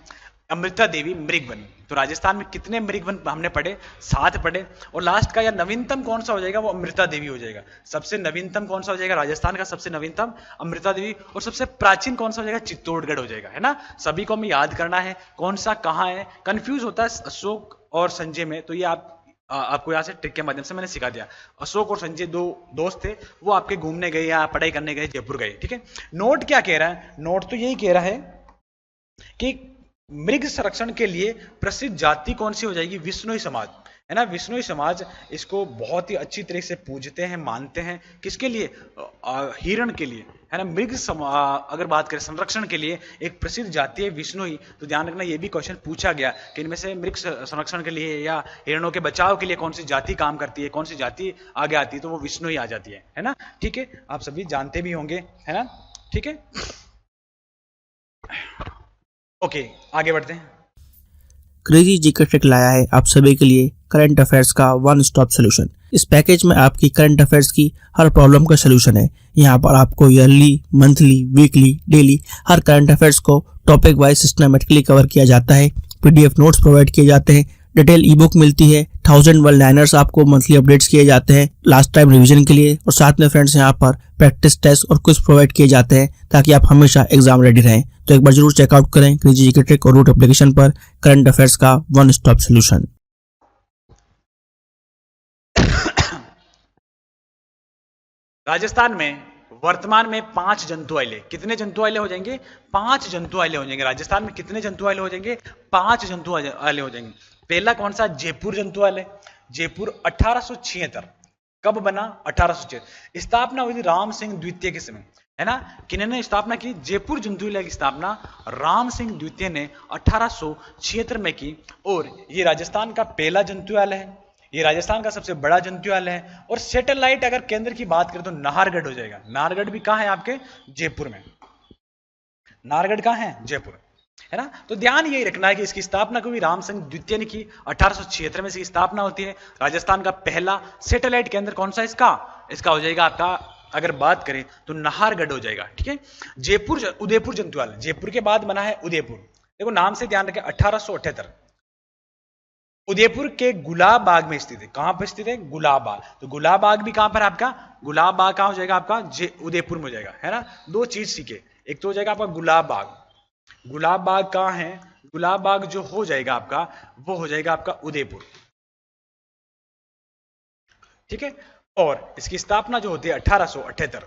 अमृता देवी मृगवन। तो राजस्थान में कितने मृगवन हमने पढ़े? 7 पढ़े। और लास्ट का या नवीनतम कौन सा हो जाएगा? वो अमृता देवी हो जाएगा। सबसे नवीनतम कौन सा हो जाएगा? राजस्थान का सबसे नवीनतम अमृता देवी। और सबसे प्राचीन कौन सा हो जाएगा? चित्तौड़गढ़ हो जाएगा, है ना। सभी को हमें याद करना है कौन सा कहाँ है। कंफ्यूज होता है अशोक और संजय में, तो ये आपको यहाँ से ट्रिक के माध्यम से मैंने सिखा दिया। अशोक और संजय दो दोस्त थे, वो आपके घूमने गए या पढ़ाई करने गए, जयपुर गए, ठीक है। नोट क्या कह रहा है? नोट तो यही कह रहा है कि मृग संरक्षण के लिए प्रसिद्ध जाति कौन सी हो जाएगी? विश्नोई समाज, है ना। विश्नोई समाज इसको बहुत ही अच्छी तरह से पूजते हैं, मानते हैं। किसके लिए? हिरण के लिए, है ना। अगर बात करें संरक्षण के लिए एक प्रसिद्ध जाति है विश्नोई। तो ध्यान रखना, ये भी क्वेश्चन पूछा गया कि इनमें से मृग संरक्षण के लिए या हिरणों के बचाव के लिए कौन सी जाति काम करती है, कौन सी जाति आगे आती है, तो वो विश्नोई आ जाती है ना। ठीक है, आप सभी जानते भी होंगे, है ना। ठीक है, ओके, आगे बढ़ते हैं। क्रेजी जीके ट्रिक लाया है आप सभी के लिए करंट अफेयर्स का वन स्टॉप सोल्यूशन। इस पैकेज में आपकी करंट अफेयर्स की हर प्रॉब्लम का सोल्यूशन है। यहाँ पर आपको ईयरली, मंथली, वीकली, डेली हर करंट अफेयर्स को टॉपिक वाइज सिस्टमेटिकली कवर किया जाता है। पीडीएफ नोट्स प्रोवाइड किए जाते हैं, डिटेल ई बुक मिलती है, 1000 वन लाइनर्स आपको मंथली अपडेट्स किए जाते हैं लास्ट टाइम रिवीजन के लिए, और साथ में फ्रेंड्स यहाँ पर प्रैक्टिस टेस्ट और क्विज प्रोवाइड किए जाते हैं ताकि आप हमेशा एग्जाम रेडी रहें। तो एक बार जरूर चेकआउट करें क्रेजी जीके ट्रिक और रूट एप्लीकेशन पर करंट अफेयर्स का वन स्टॉप सोल्यूशन। राजस्थान में वर्तमान में 5 जंतु आइले। कितने जंतु आइले हो जाएंगे? 5 जंतु आइले हो जाएंगे। राजस्थान में कितने जंतु आइले हो जाएंगे? 5 जंतु आइले हो जाएंगे। पहला कौन सा? जयपुर जंतु आइले। जयपुर 1876 कब बना? 1876। स्थापना हुई थी राम सिंह द्वितीय के समय, है ना। किन्होंने स्थापना की? जयपुर जंतुविद्यालय की स्थापना राम सिंह द्वितीय ने 1876 में की। और ये राजस्थान का पहला जंतुविद्यालय है, ये राजस्थान का सबसे बड़ा जंतुविद्यालय है। और सैटेलाइट अगर केंद्र की बात करें तो नाहरगढ़ हो जाएगा। नाहरगढ़ भी कहां है? आपके जयपुर में। नाहरगढ़ कहां है? जयपुर, है ना। तो ध्यान यही रखना है कि इसकी स्थापना कभी राम सिंह द्वितीय ने की, 1876 में इसकी स्थापना होती है। राजस्थान का पहला सैटेलाइट केंद्र कौन सा इसका? इसका हो जाएगा आपका, अगर बात करें तो नाहरगढ़ हो जाएगा, ठीक है। जयपुर उदयपुर जंतुविद्यालय, जयपुर के बाद बना है उदयपुर। देखो नाम से ध्यान रखें, 1878 उदयपुर के गुलाब बाग में स्थित है। कहां पर स्थित है? गुलाब बाग। तो गुलाब बाग भी कहां पर आपका? गुलाब बाग कहां हो जाएगा आपका? उदयपुर में हो जाएगा, है ना। दो चीज सीखे, एक तो हो जाएगा आपका गुलाब बाग। गुलाब बाग कहां है? गुलाब बाग जो हो जाएगा आपका, वो हो जाएगा आपका उदयपुर, ठीक है। और इसकी स्थापना जो होती है 1878।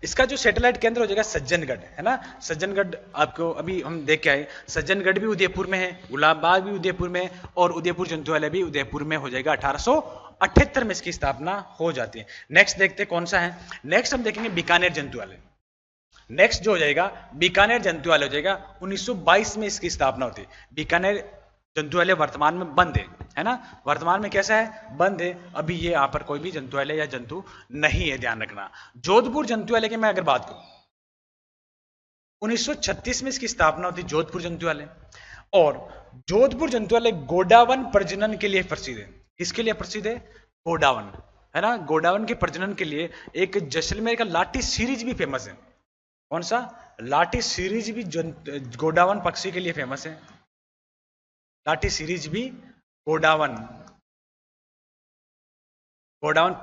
इसका जो सैटेलाइट केंद्र हो जाएगा सज्जनगढ़, है ना। सज्जनगढ़ आपको अभी हम देख के आए, सज्जनगढ़ भी उदयपुर में है, गुलाब बाग भी उदयपुर में है, और उदयपुर जंतुविद्यालय भी उदयपुर में हो जाएगा। 1878 में इसकी स्थापना हो जाती है। नेक्स्ट देखते कौन सा है। नेक्स्ट हम देखेंगे बीकानेर जंतुविद्यालय। नेक्स्ट जो हो जाएगा बीकानेर जंतुविद्यालय हो जाएगा, 1922 में इसकी स्थापना होती है। बीकानेर जंतुविद्यालय वर्तमान में बंद है ना। वर्तमान में कैसा है? बंद है। अभी ये यहाँ पर कोई भी जंतुविद्यालय या जंतु नहीं है, ध्यान रखना। जोधपुर जंतुविद्यालय की मैं अगर बात करूं, 1936 में इसकी स्थापना होती है जोधपुर जंतुविद्यालय। और जोधपुर जंतुविद्यालय गोडावन प्रजनन के लिए प्रसिद्ध है। किसके लिए प्रसिद्ध है? गोडावन, है ना। गोडावन के प्रजनन के लिए एक जैसलमेर का लाठी सीरीज भी फेमस है। कौन सा? लाठी सीरीज भी गोडावन पक्षी के लिए फेमस है। लाठी सीरीज भी गोडावन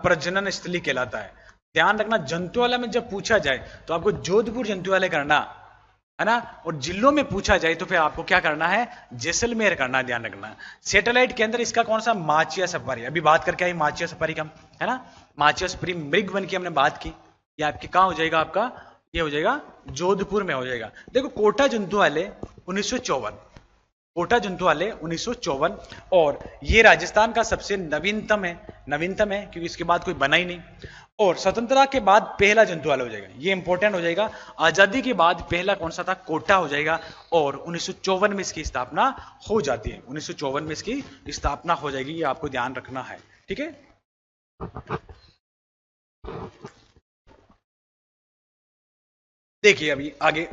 प्रजनन स्थली कहलाता है। ध्यान रखना, जंतुविद्यालय में जब पूछा जाए तो आपको जोधपुर जंतुविद्यालय करना, है ना। और जिलों में पूछा जाए तो फिर आपको क्या करना है? जैसलमेर करना, ध्यान रखना। सैटेलाइट केंद्र इसका कौन सा? माचिया सफारी। अभी बात करके आई माचिया सफारी का, है ना। माचिया सफारी मृगवन की हमने बात की। ये आपके कहां हो जाएगा? आपका ये हो जाएगा जोधपुर में हो जाएगा। देखो कोटा जंतुविद्यालय 1954, कोटा जंतुविद्यालय 1954, और ये राजस्थान का सबसे नवीनतम है क्योंकि इसके बाद कोई बना ही नहीं। और स्वतंत्रता के बाद पहला जंतुविद्यालय हो जाएगा, ये इंपॉर्टेंट हो जाएगा। आजादी के बाद पहला कौन सा था? कोटा हो जाएगा। और 1954 में इसकी स्थापना हो जाती है। 1954 में इसकी स्थापना हो जाएगी, ये आपको ध्यान रखना है, ठीक है। देखिए अभी आगे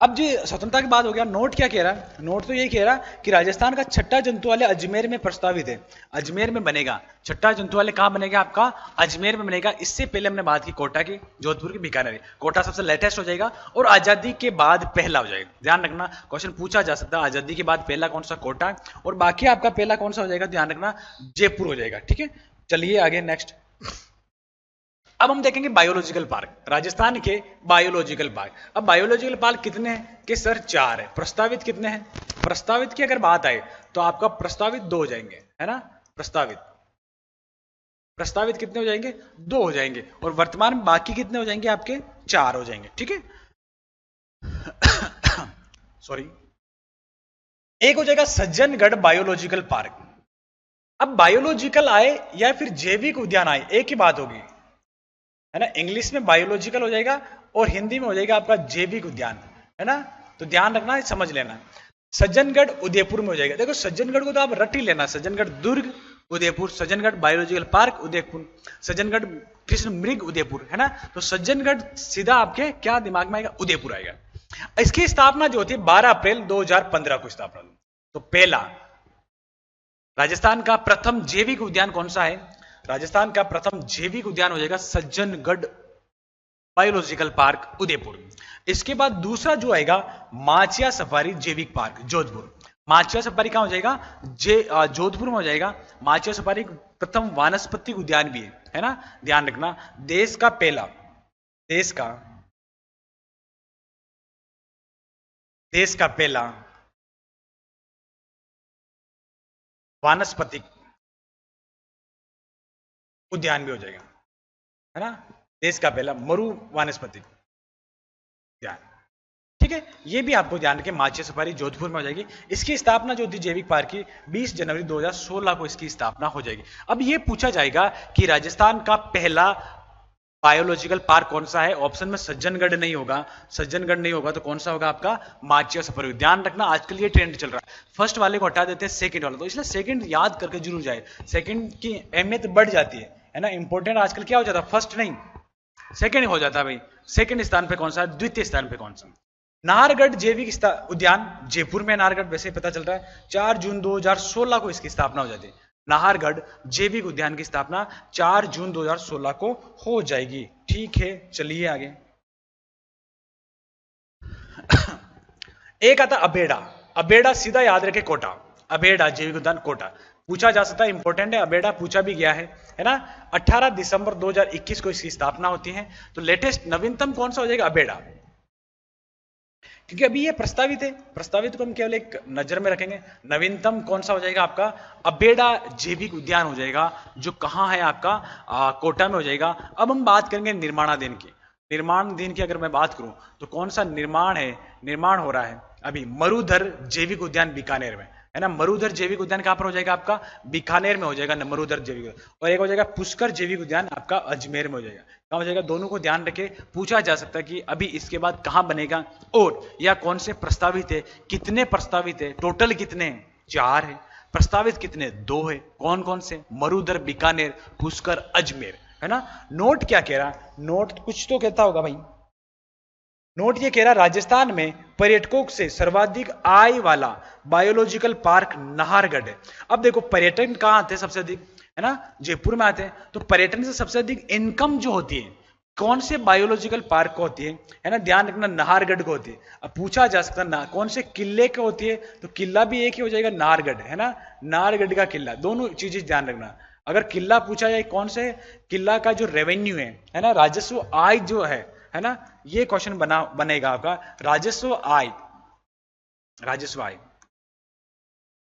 अब जी स्वतंत्रता की बात हो गया। नोट क्या कह रहा है? नोट तो ये कह रहा कि राजस्थान का छठा जंतुआलय अजमेर में प्रस्तावित है। अजमेर में बनेगा छठा जंतुआलय। कहाँ बनेगा आपका? अजमेर में बनेगा। इससे पहले हमने बात की कोटा की, जोधपुर की, बीकानेर। कोटा सबसे लेटेस्ट हो जाएगा और आजादी के बाद पहला हो जाएगा। ध्यान रखना, क्वेश्चन पूछा जा सकता है आजादी के बाद पहला कौन सा? कोटा। और बाकी आपका पहला कौन सा हो जाएगा? ध्यान रखना, जयपुर हो जाएगा। ठीक है, चलिए आगे नेक्स्ट। अब हम देखेंगे बायोलॉजिकल पार्क, राजस्थान के बायोलॉजिकल पार्क। अब बायोलॉजिकल पार्क कितने हैं? कि सर 4 है। प्रस्तावित कितने हैं? प्रस्तावित की अगर बात आए तो आपका प्रस्तावित 2 हो जाएंगे, है ना। प्रस्तावित कितने हो जाएंगे? 2 हो जाएंगे। और वर्तमान में बाकी कितने हो जाएंगे? आपके 4 हो जाएंगे। ठीक है सॉरी। एक हो जाएगा सज्जनगढ़ बायोलॉजिकल पार्क। अब बायोलॉजिकल आए या फिर जैविक उद्यान आए, एक ही बात होगी, है ना। इंग्लिश में बायोलॉजिकल हो जाएगा और हिंदी में हो जाएगा आपका जैविक उद्यान, है ना। तो ध्यान रखना, समझ लेना। सज्जनगढ़ उदयपुर में हो जाएगा। देखो सज्जनगढ़ को तो आप रट ही लेना, सज्जनगढ़ दुर्ग उदयपुर, सज्जनगढ़ बायोलॉजिकल पार्क उदयपुर, सज्जनगढ़ कृष्ण मृग उदयपुर, है ना। तो सज्जनगढ़ सीधा आपके क्या दिमाग में आएगा? उदयपुर आएगा। इसकी स्थापना जो होती है 12 अप्रैल 2015 को स्थापना। तो पहला राजस्थान का प्रथम जैविक उद्यान कौन सा है? राजस्थान का प्रथम जैविक उद्यान हो जाएगा सज्जनगढ़ बायोलॉजिकल पार्क उदयपुर। इसके बाद दूसरा जो आएगा माचिया सफारी जैविक पार्क जोधपुर। माचिया सफारी कहां हो जाएगा? जोधपुर में हो जाएगा। माचिया सफारी प्रथम वानस्पतिक उद्यान भी है ना। ध्यान रखना, देश का पहला वानस्पतिक उद्यान भी हो जाएगा, है ना। देश का पहला मरु वानस्पतिक उद्यान। ठीक है, ये भी आपको ध्यान रखें। माचिया सफारी जोधपुर में हो जाएगी। इसकी स्थापना जो थी जैविक पार्क की 20 जनवरी 2016 को इसकी स्थापना हो जाएगी। अब ये पूछा जाएगा कि राजस्थान का पहला बायोलॉजिकल पार्क कौन सा है? ऑप्शन में सज्जनगढ़ नहीं होगा। सज्जनगढ़ नहीं होगा तो कौन सा होगा? आपका माचिया सफारी। ध्यान रखना, आजकल ये ट्रेंड चल रहा है, फर्स्ट वाले को हटा देते हैं, सेकंड वाला। तो इसलिए सेकंड याद करके जरूर जाए, सेकंड की अहमियत बढ़ जाती है ना। इंपॉर्टेंट आजकल क्या हो जाता है? फर्स्ट नहीं, सेकंड हो जाता है भाई। सेकंड स्थान पे कौन सा? द्वितीय स्थान पे कौन सा? नाहरगढ़ जैविक उद्यान जयपुर में, नाहरगढ़ वैसे पता चल रहा है 4 जून 2016 को इसकी स्थापना हो जाती है। नाहरगढ़ जैविक उद्यान की स्थापना 4 जून 2016 को हो जाएगी। ठीक है, चलिए आगे। एक आता अबेड़ा। अबेड़ा सीधा याद रखे कोटा। अबेड़ा जैविक उद्यान कोटा पूछा जा सकता है, इंपॉर्टेंट है। अबेड़ा पूछा भी गया है ना। 18 दिसंबर 2021 को इसकी स्थापना होती है। तो लेटेस्ट नवीनतम कौन सा हो जाएगा? अबेड़ा, क्योंकि अभी ये प्रस्तावित है। प्रस्तावित को हम केवल एक नजर में रखेंगे। नवीनतम कौन सा हो जाएगा? आपका अबेड़ा जैविक उद्यान हो जाएगा, जो कहां है? आपका कोटा में हो जाएगा। अब हम बात करेंगे निर्माणाधीन की। निर्माणाधीन की अगर मैं बात करूं तो कौन सा निर्माण हो रहा है अभी? मरुधर जैविक उद्यान बीकानेर में, है ना। मरुधर जैविक उद्यान कहां पर हो जाएगा? आपका बीकानेर में हो जाएगा मरुधर जैविक उद्यान। और एक हो जाएगा पुष्कर जैविक उद्यान आपका अजमेर में हो जाएगा। कहां हो जाएगा? दोनों को ध्यान रखे, पूछा जा सकता है कि अभी इसके बाद कहां बनेगा और या कौन से प्रस्तावित है, कितने प्रस्तावित है, टोटल कितने हैं? 4 है। प्रस्तावित कितने? 2 है। कौन कौन से? मरुधर, बीकानेर, पुष्कर, अजमेर, है ना। नोट क्या कह रहा? नोट कुछ तो कहता होगा भाई। नोट ये कह रहा राजस्थान में पर्यटकों से सर्वाधिक आय वाला बायोलॉजिकल पार्क नाहरगढ़ है। अब देखो पर्यटन कहां आते हैं सबसे अधिक, है ना, जयपुर में आते हैं। तो पर्यटन से सबसे अधिक इनकम जो होती है कौन से बायोलॉजिकल पार्क को होती है ना। ध्यान रखना, नाहरगढ़ को होती है। अब पूछा जा सकता है कौन से किले को होती है? तो किला भी एक ही हो जाएगा, नाहरगढ़, है ना। नाहरगढ़ का किला, दोनों चीजें ध्यान रखना। अगर किला पूछा जाए कौन से किला का जो रेवेन्यू है ना, राजस्व आय जो है ना, ये क्वेश्चन बनेगा आपका। राजस्व आय,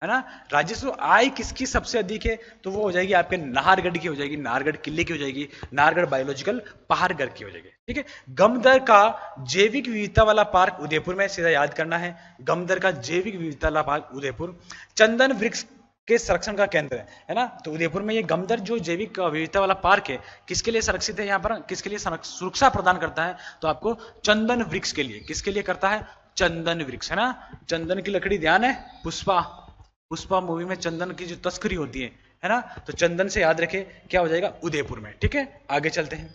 है ना। राजस्व आय किसकी सबसे अधिक है? तो वो हो जाएगी आपके नाहरगढ़ की हो जाएगी, नाहरगढ़ किले की हो जाएगी, नाहरगढ़ बायोलॉजिकल पहाड़गढ़ की हो जाएगी। ठीक है। गमदर का जैविक विविधता वाला पार्क उदयपुर में, सीधा याद करना है। गमदर का जैविक विविधता वाला पार्क उदयपुर। चंदन वृक्ष के संरक्षण का केंद्र है ना। तो उदयपुर में ये गमदर जो जैविक विविधता वाला पार्क है किसके लिए संरक्षित है? यहाँ पर किसके लिए सुरक्षा प्रदान करता है? तो आपको चंदन वृक्ष के लिए। किसके लिए करता है? चंदन वृक्ष, है ना। चंदन की लकड़ी, ध्यान है, पुष्पा मूवी में चंदन की जो तस्करी होती है ना। तो चंदन से याद रखे क्या हो जाएगा? उदयपुर में। ठीक है, आगे चलते हैं।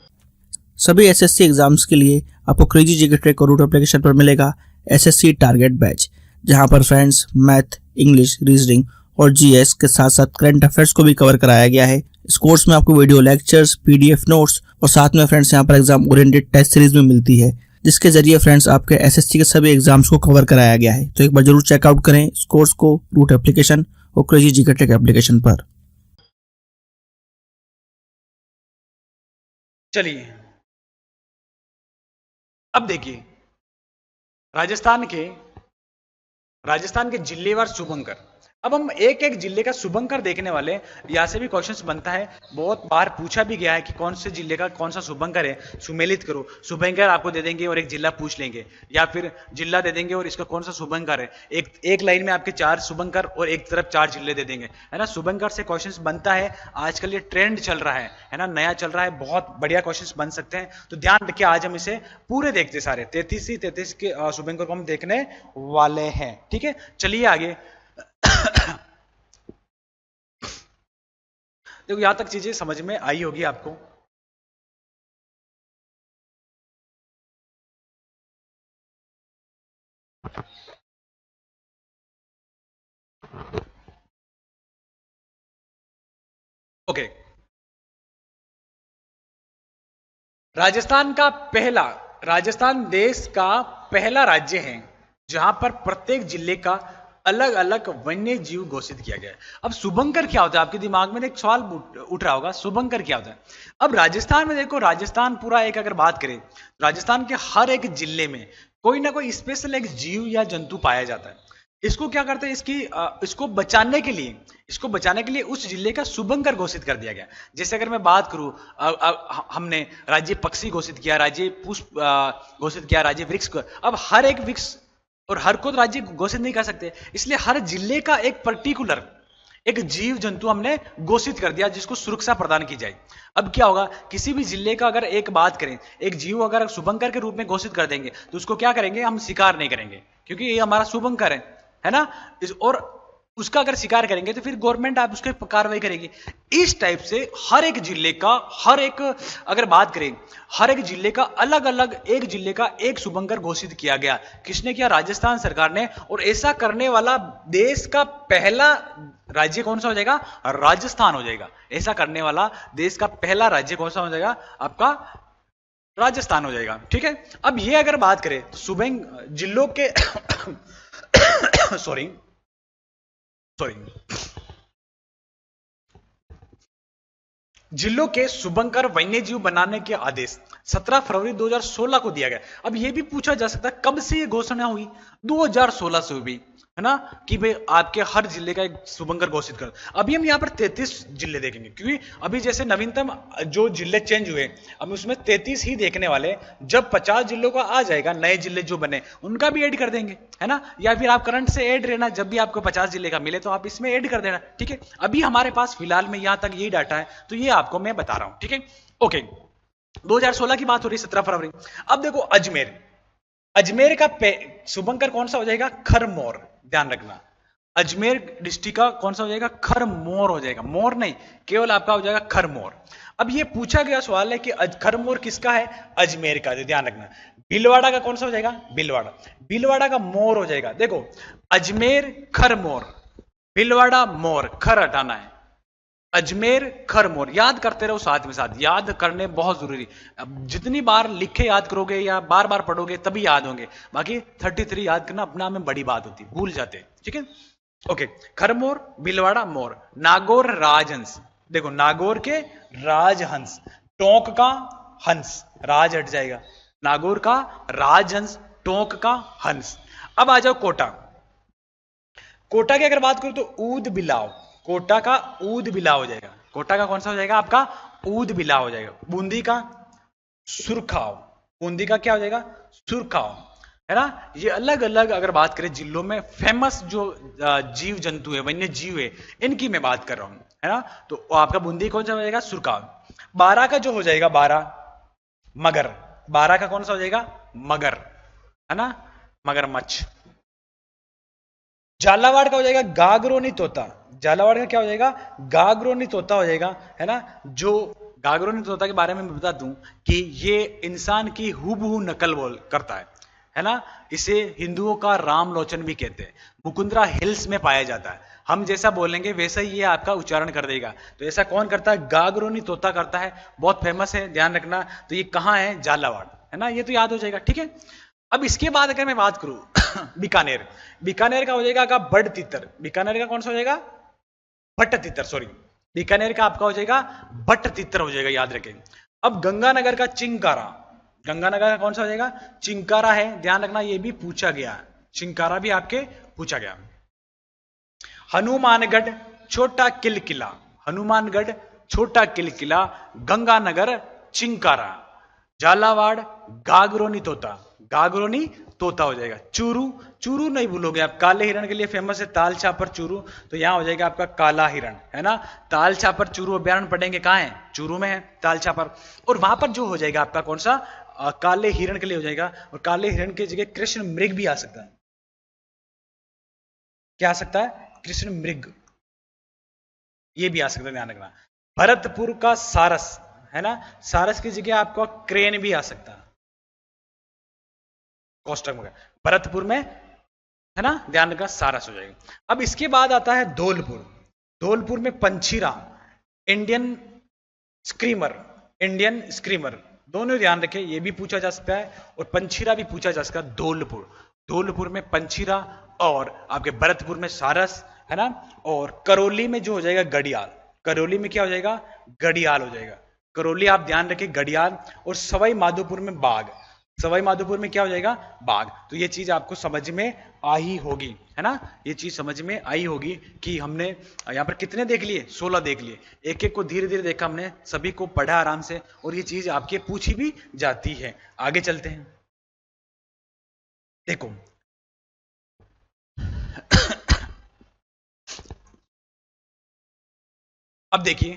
सभी एसएससी एग्जाम्स के लिए आपको क्रेजी जीके ट्रैक और रूट एप्लीकेशन पर मिलेगा एसएससी टारगेट बैच, जहां पर फ्रेंड्स मैथ, इंग्लिश, रीजनिंग और जीएस के साथ साथ करंट अफेयर्स को भी कवर कराया गया है। इस कोर्स में आपको वीडियो लेक्चर्स, पीडीएफ नोट्स और साथ में फ्रेंड्स यहाँ पर एग्जाम ओरिएंटेड टेस्ट सीरीज भी मिलती है, जिसके जरिए फ्रेंड्स आपके एसएससी के सभी एग्जाम्स को कवर कराया गया है। तो एक बार जरूर चेकआउट करें इस कोर्स को रूट एप्लीकेशन और क्रेजी जीके ट्रिक एप्लीकेशन पर। चलिए अब देखिए राजस्थान के जिलेवार शुभंकर। अब हम एक एक जिले का शुभंकर देखने वाले हैं। यहाँ से भी क्वेश्चंस बनता है, बहुत बार पूछा भी गया है कि कौन से जिले का कौन सा शुभंकर है, सुमेलित करो। शुभंकर आपको दे देंगे और एक जिला पूछ लेंगे, या फिर जिला दे देंगे और इसका कौन सा शुभंकर है। एक लाइन में आपके 4 शुभंकर और एक तरफ 4 जिले दे देंगे, है ना। शुभंकर से क्वेश्चंस बनता है, आजकल ये ट्रेंड चल रहा है ना, नया चल रहा है, बहुत बढ़िया क्वेश्चंस बन सकते हैं। तो ध्यान रखिए, आज हम इसे पूरे देखते सारे 33 के शुभंकर को हम देखने वाले हैं, ठीक है। चलिए आगे। देखो यहां तक चीजें समझ में आई होगी आपको। ओके, राजस्थान देश का पहला राज्य है जहां पर प्रत्येक जिले का अलग अलग वन्य जीव घोषित किया गया है। अब शुभंकर क्या होता है, आपके दिमाग में एक सवाल उठ रहा होगा, शुभंकर क्या होता है। अब राजस्थान में देखो, राजस्थान पूरा एक अगर बात करें, राजस्थान के हर एक जिले में कोई ना कोई स्पेशल एक जीव या जंतु पाया जाता है। इसको क्या करते हैं, इसको बचाने के लिए उस जिले का शुभंकर घोषित कर दिया गया। जैसे अगर मैं बात करूं, हमने राज्य पक्षी घोषित किया, राज्य पुष्प घोषित किया, राज्य वृक्ष। अब हर एक वृक्ष और हर को राज्य घोषित नहीं कर सकते, इसलिए हर जिले का एक पर्टिकुलर एक जीव जंतु हमने घोषित कर दिया जिसको सुरक्षा प्रदान की जाए। अब क्या होगा, किसी भी जिले का अगर एक बात करें, एक जीव अगर शुभंकर के रूप में घोषित कर देंगे तो उसको क्या करेंगे, हम शिकार नहीं करेंगे, क्योंकि ये हमारा शुभंकर है ना। और उसका अगर शिकार करेंगे तो फिर गवर्नमेंट आप उसके कार्रवाई करेगी। इस टाइप से हर एक जिले का, अगर बात करें, हर एक जिले का अलग अलग, एक जिले का एक शुभंकर घोषित किया गया। किसने किया, राजस्थान सरकार ने। और ऐसा करने वाला देश का पहला राज्य कौन सा हो जाएगा, राजस्थान हो जाएगा। ऐसा करने वाला देश का पहला राज्य कौन सा हो जाएगा, आपका राजस्थान हो जाएगा, ठीक है। अब ये अगर बात करें तो जिलों के सॉरी जिलों के शुभंकर वन्यजीव बनाने के आदेश 17 फरवरी 2016 को दिया गया। अब यह भी पूछा जा सकता है कब से यह घोषणा हुई, 2016 से हुई, है ना, कि भाई आपके हर जिले का एक शुभंकर घोषित कर। अभी हम यहाँ पर 33 जिले देखेंगे, क्योंकि अभी जैसे नवीनतम जो जिले चेंज हुए, हम उसमें 33 ही देखने वाले। जब 50 जिलों का आ जाएगा, नए जिले जो बने उनका भी ऐड कर देंगे, है ना। या फिर आप करंट से ऐड रहना, जब भी आपको 50 जिले का मिले तो आप इसमें ऐड कर देना, ठीक है। अभी हमारे पास फिलहाल में यहाँ तक यही डाटा है, तो ये आपको मैं बता रहा हूं, ठीक है। ओके, 2016 की बात हो रही है, 17 फरवरी। अब देखो अजमेर का शुभंकर कौन सा हो जाएगा, खरमोर। ध्यान रखना, अजमेर डिस्ट्रिक्ट का कौन सा हो जाएगा, खरमोर हो जाएगा, मोर नहीं, केवल आपका हो जाएगा खरमोर। अब ये पूछा गया सवाल है कि खरमोर किसका है, अजमेर का। तो ध्यान रखना, भीलवाड़ा का कौन सा हो जाएगा, भीलवाड़ा का मोर हो जाएगा। देखो, अजमेर खरमोर, भीलवाड़ा मोर, खर हटाना है, अजमेर खरमोर। याद करते रहो, साथ में साथ याद करने बहुत जरूरी। जितनी बार लिखे याद करोगे या बार बार पढ़ोगे तभी याद होंगे, बाकी 33 याद करना अपना में बड़ी बात होती, भूल जाते, ठीक है। ओके, खरमोर, भीलवाड़ा मोर। नागौर राजहंस, देखो नागौर के राजहंस, टोंक का हंस, राज हट जाएगा, नागौर का राजहंस, टोंक का हंस। अब आ जाओ कोटा की अगर बात करूं तो ऊद बिलाव, कोटा का ऊद बिलाव हो जाएगा। कोटा का कौन सा हो जाएगा, आपका ऊद बिलाव हो जाएगा। बूंदी का सुरखाव, बूंदी का क्या हो जाएगा, सुरखाव, है ना। ये अलग अलग अगर बात करें जिलों में फेमस जो जीव जंतु है, वन्य जीव है, इनकी मैं बात कर रहा हूं, है ना। तो आपका बूंदी कौन सा हो जाएगा, सुरखाव। बारा का जो हो जाएगा, मगर, बारा का कौन सा हो जाएगा, मगर, है ना, मगरमच्छ। झालावाड़ का हो जाएगा गागरोनी तोता, झालावाड़ का क्या हो जाएगा, गागरोनी तोता हो जाएगा, है ना। जो गागरोनी तोता के बारे में मैं बता दूं कि ये इंसान की हूबहू नकल करता है, है ना। इसे हिंदुओं का राम लोचन भी कहते हैं। मुकुंदरा हिल्स में पाया जाता है। हम जैसा बोलेंगे वैसा ही ये आपका उच्चारण कर देगा। तो ऐसा कौन करता है? गागरोनी तोता करता है, बहुत फेमस है, ध्यान रखना। तो ये कहाँ है? झालावाड़, है ना, ये तो याद हो जाएगा, ठीक है। अब इसके बाद अगर मैं बात करूं बीकानेर, बीकानेर का हो जाएगा का बड़ तितर, बीकानेर का कौन सा हो जाएगा? भट्ट तितर, सॉरी, बीकानेर का आपका हो जाएगा भट्ट तितर हो जाएगा, याद रखें। अब गंगानगर का चिंकारा, गंगानगर का कौन सा हो जाएगा? चिंकारा है, ध्यान रखना, ये भी पूछा गया, चिंकारा भी आपके पूछा गया। हनुमानगढ़ छोटा किलकिला, हनुमानगढ़ छोटा किलकिला, गंगानगर चिंकारा, झालावाड़ गागरोनी तोता, गागरोनी तोता हो जाएगा। चूरू, चूरू नहीं भूलोगे आप, काले हिरण के लिए फेमस है, ताल छापर चूरू, तो यहां हो जाएगा आपका काला हिरण, है ना। ताल छापर चूरू अभ्यारण्य पढ़ेंगे, कहां है? चूरू में है ताल छापर। और वहां पर जो हो जाएगा आपका कौन सा? काले हिरण के लिए हो जाएगा। और काले हिरण की जगह कृष्ण मृग भी आ सकता है। क्या आ सकता है? कृष्ण मृग, ये भी आ सकता है, ध्यान रखना। भरतपुर का सारस, है ना, सारस की जगह आपको क्रेन भी आ सकता है, कोष्टक में भरतपुर में, है ना, ध्यान रखना, सारस हो जाएगा। अब इसके बाद आता है धौलपुर, धौलपुर में पंचीरा, इंडियन स्क्रीमर, इंडियन स्क्रीमर, दोनों ध्यान रखें, ये भी पूछा जा सकता है और पंचीरा भी पूछा जा सकता है। धौलपुर, धौलपुर में पंचीरा और आपके भरतपुर में सारस, है ना। और करौली में जो हो जाएगा घड़ियाल, करौली में क्या हो जाएगा? घड़ियाल हो जाएगा, करौली आप ध्यान रखें, घड़ियाल। और सवाई माधोपुर में बाघ, सवाई माधोपुर में क्या हो जाएगा? बाघ। तो ये चीज आपको समझ में आई होगी, है ना, ये चीज समझ में आई होगी कि हमने यहाँ पर कितने देख लिए? 16 देख लिए, एक एक को धीरे धीरे देखा हमने, सभी को पढ़ा आराम से, और ये चीज आपके पूछी भी जाती है। आगे चलते हैं, देखो अब देखिए,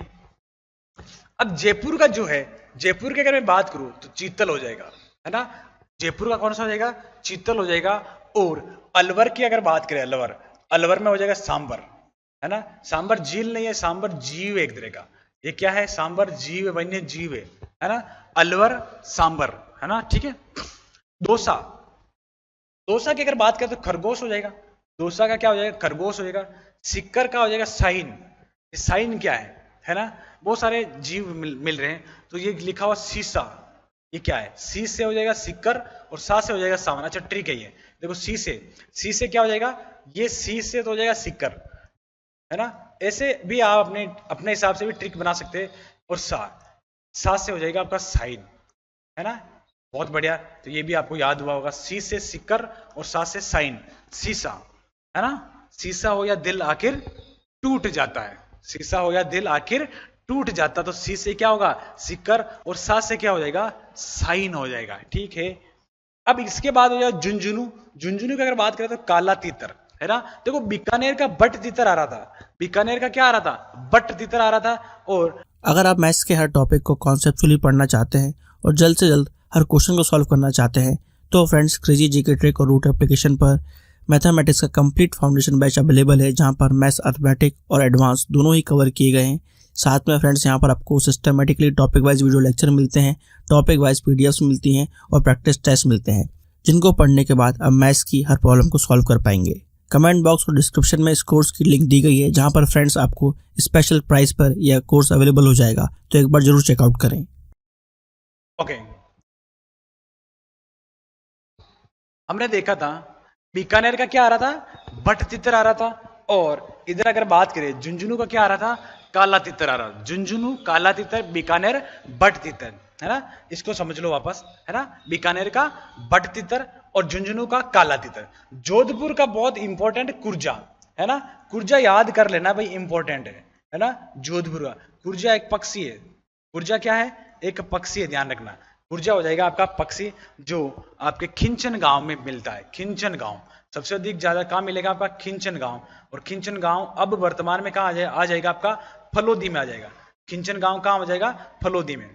अब जयपुर का जो है, जयपुर की अगर मैं बात करूं तो चीतल हो जाएगा, है ना, जयपुर का कौन सा हो जाएगा? चीतल हो जाएगा। और अलवर की अगर बात करें, अलवर, अलवर में हो जाएगा सांबर, है ना। सांबर झील नहीं है, सांबर जीव एक तरह का, ये क्या है? सांबर जीव, वन्य जीव है ना। अलवर सांबर, है ना, ठीक है। दोसा, दोसा की अगर बात करें तो खरगोश हो जाएगा, दोसा का क्या हो जाएगा? खरगोश हो जाएगा। सिक्कर का हो जाएगा साइन, साइन क्या है ना, बहुत सारे जीव मिल रहे हैं, तो ये लिखा हुआ सीसा, ये क्या है? सी से हो जाएगा सिक्कर और सा से हो जाएगा सावन। अच्छा ट्रिक है ये, देखो सी से क्या हो जाएगा? ये सी से तो हो जाएगा सिक्कर, है ना। ऐसे भी आप अपने अपने हिसाब से भी ट्रिक बना सकते हैं। और सा से हो जाएगा आपका साइन, है ना, बहुत बढ़िया। तो ये भी आपको याद हुआ होगा, सी से सिक्कर और सा से साइन, सीसा, है ना। सीसा हो या दिल आखिर टूट जाता है, सीसा हो या दिल आखिर टूट जाता, तो सी से क्या होगा? सिक्कर, और सा से क्या हो जाएगा? साइन हो जाएगा, ठीक है। अब इसके बाद हो जाएगा झुंझुनू, झुंझुनू की अगर बात करें तो काला तीतर, है ना। देखो बीकानेर का बट तीतर आ रहा था, बीकानेर का क्या आ रहा था? बट तीतर आ रहा था। और अगर आप मैथ्स के हर टॉपिक को कॉन्सेप्चुअली पढ़ना चाहते हैं और जल्द से जल्द हर क्वेश्चन को सॉल्व करना चाहते हैं, तो फ्रेंड्स क्रेजी जीके ट्रिक और रूट एप्लीकेशन पर मैथमेटिक्स का कंप्लीट फाउंडेशन बैच अवेलेबल है, जहां पर मैथ्स, अर्थमेटिक और एडवांस दोनों ही कवर किए गए हैं। साथ में फ्रेंड्स यहाँ पर आपको systematically topic wise video lecture मिलते हैं, टॉपिक वाइज पीडीएफ्स मिलती हैं और प्रैक्टिस टेस्ट मिलते हैं, जिनको पढ़ने के बाद आप मैथ्स की हर प्रॉब्लम को सॉल्व कर पाएंगे। कमेंट बॉक्स और डिस्क्रिप्शन में इस कोर्स की लिंक दी गई है, जहां पर फ्रेंड्स आपको स्पेशल प्राइस पर यह कोर्स अवेलेबल हो जाएगा, तो एक बार जरूर चेकआउट करें। ओके, हमने देखा था बीकानेर का क्या आ रहा था? बट तितर आ रहा था। और इधर अगर बात करें झुंझुनू का क्या आ रहा था? काला तितर आ रहा था। झुंझुनू, काला तितर, बीकानेर बट तितर, है ना। इसको समझ लो वापस, है ना। बीकानेर का बट तितर और झुंझुनू का काला तितर। जोधपुर का बहुत इंपॉर्टेंट कुर्जा, है ना, कुर्जा याद कर लेना भाई, इंपॉर्टेंट है ना। जोधपुर का कुर्जा एक पक्षी है, कुर्जा क्या है? एक पक्षी है, ध्यान रखना। कुर्जा हो जाएगा आपका पक्षी, जो आपके खिंचन गांव में मिलता है। खिंचन गांव सबसे अधिक ज्यादा कहां मिलेगा? आपका खिंचन गांव। और खिंचन गांव अब वर्तमान में कहां आ जाएगा? आपका फलोदी में आ जाएगा। खिंचन गांव कहां हो जाएगा? फलोदी में,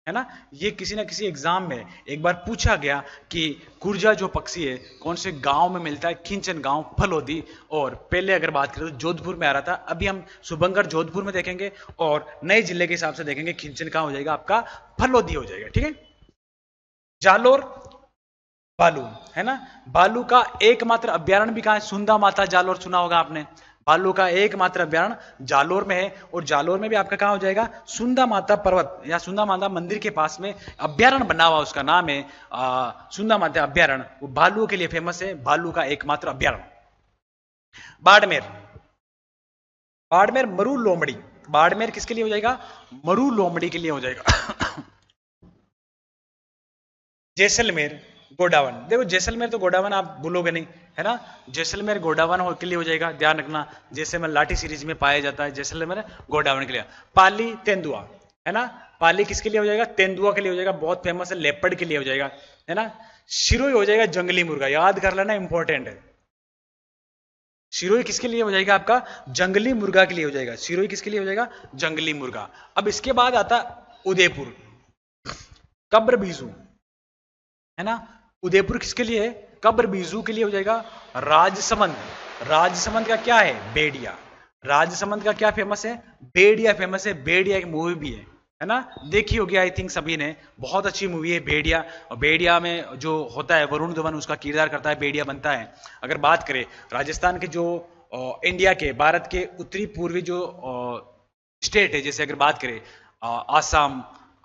है ना। ये किसी ना किसी एग्जाम में एक बार पूछा गया कि कुर्जा जो पक्षी है कौन से गांव में मिलता है? खिंचन गांव, फलोदी। और पहले अगर बात करें तो जोधपुर में आ रहा था, अभी हम शुभंकर जोधपुर में देखेंगे और नए जिले के हिसाब से देखेंगे खिंचन कहां हो जाएगा? आपका फलोदी हो जाएगा, ठीक है। जालोर, भालू, है ना। भालू का एकमात्र अभ्यारण्य भी कहाँ है? सुंदा माता जालोर, सुना होगा आपने। भालू का एकमात्र अभ्यारण्य जालोर में है, और जालोर में भी आपका कहाँ हो जाएगा? सुंदा माता पर्वत या सुंदा माता मंदिर के पास में अभ्यारण्य बना हुआ, उसका नाम है सुंदा माता अभ्यारण्य। वो भालू के लिए फेमस है, भालू का एकमात्र अभ्यारण्य। बाड़मेर, बाड़मेर मरु लोमड़ी, बाड़मेर किसके लिए हो जाएगा? मरु लोमड़ी के लिए हो जाएगा। जैसलमेर गोडावन, देखो जैसलमेर तो गोडावन आप भूलोगे नहीं, है ना। जैसलमेर गोडावन के लिए हो जाएगा, ध्यान रखना। जैसलमेर लाठी सीरीज में पाया जाता है, जैसलमेर गोडावन के लिए। पाली तेंदुआ, है ना। पाली किसके लिए हो जाएगा? तेंदुआ के लिए हो जाएगा, बहुत फेमस है, लेपर्ड के लिए हो जाएगा, है ना। शिरोई हो जाएगा जंगली मुर्गा, याद कर लेना, इंपॉर्टेंट है। शिरोई किसके लिए हो जाएगा? आपका जंगली मुर्गा के लिए हो जाएगा। शिरोई किसके लिए हो जाएगा? जंगली मुर्गा। अब इसके बाद आता उदयपुर, कब्र बीजू, है ना। उदयपुर किसके लिए है? कब्र बीजू के लिए हो जाएगा। राजसमंद, राजसमंद का क्या है? बेड़िया। राजसमंद का क्या फेमस है? बेड़िया फेमस है। बेड़िया एक मूवी भी है ना, देखी होगी आई थिंक सभी ने, बहुत अच्छी मूवी है बेड़िया। और बेड़िया में जो होता है वरुण धवन उसका किरदार करता है, बेड़िया बनता है। अगर बात करें राजस्थान के जो इंडिया के, भारत के उत्तरी पूर्वी जो स्टेट है, जैसे अगर बात करें आसाम,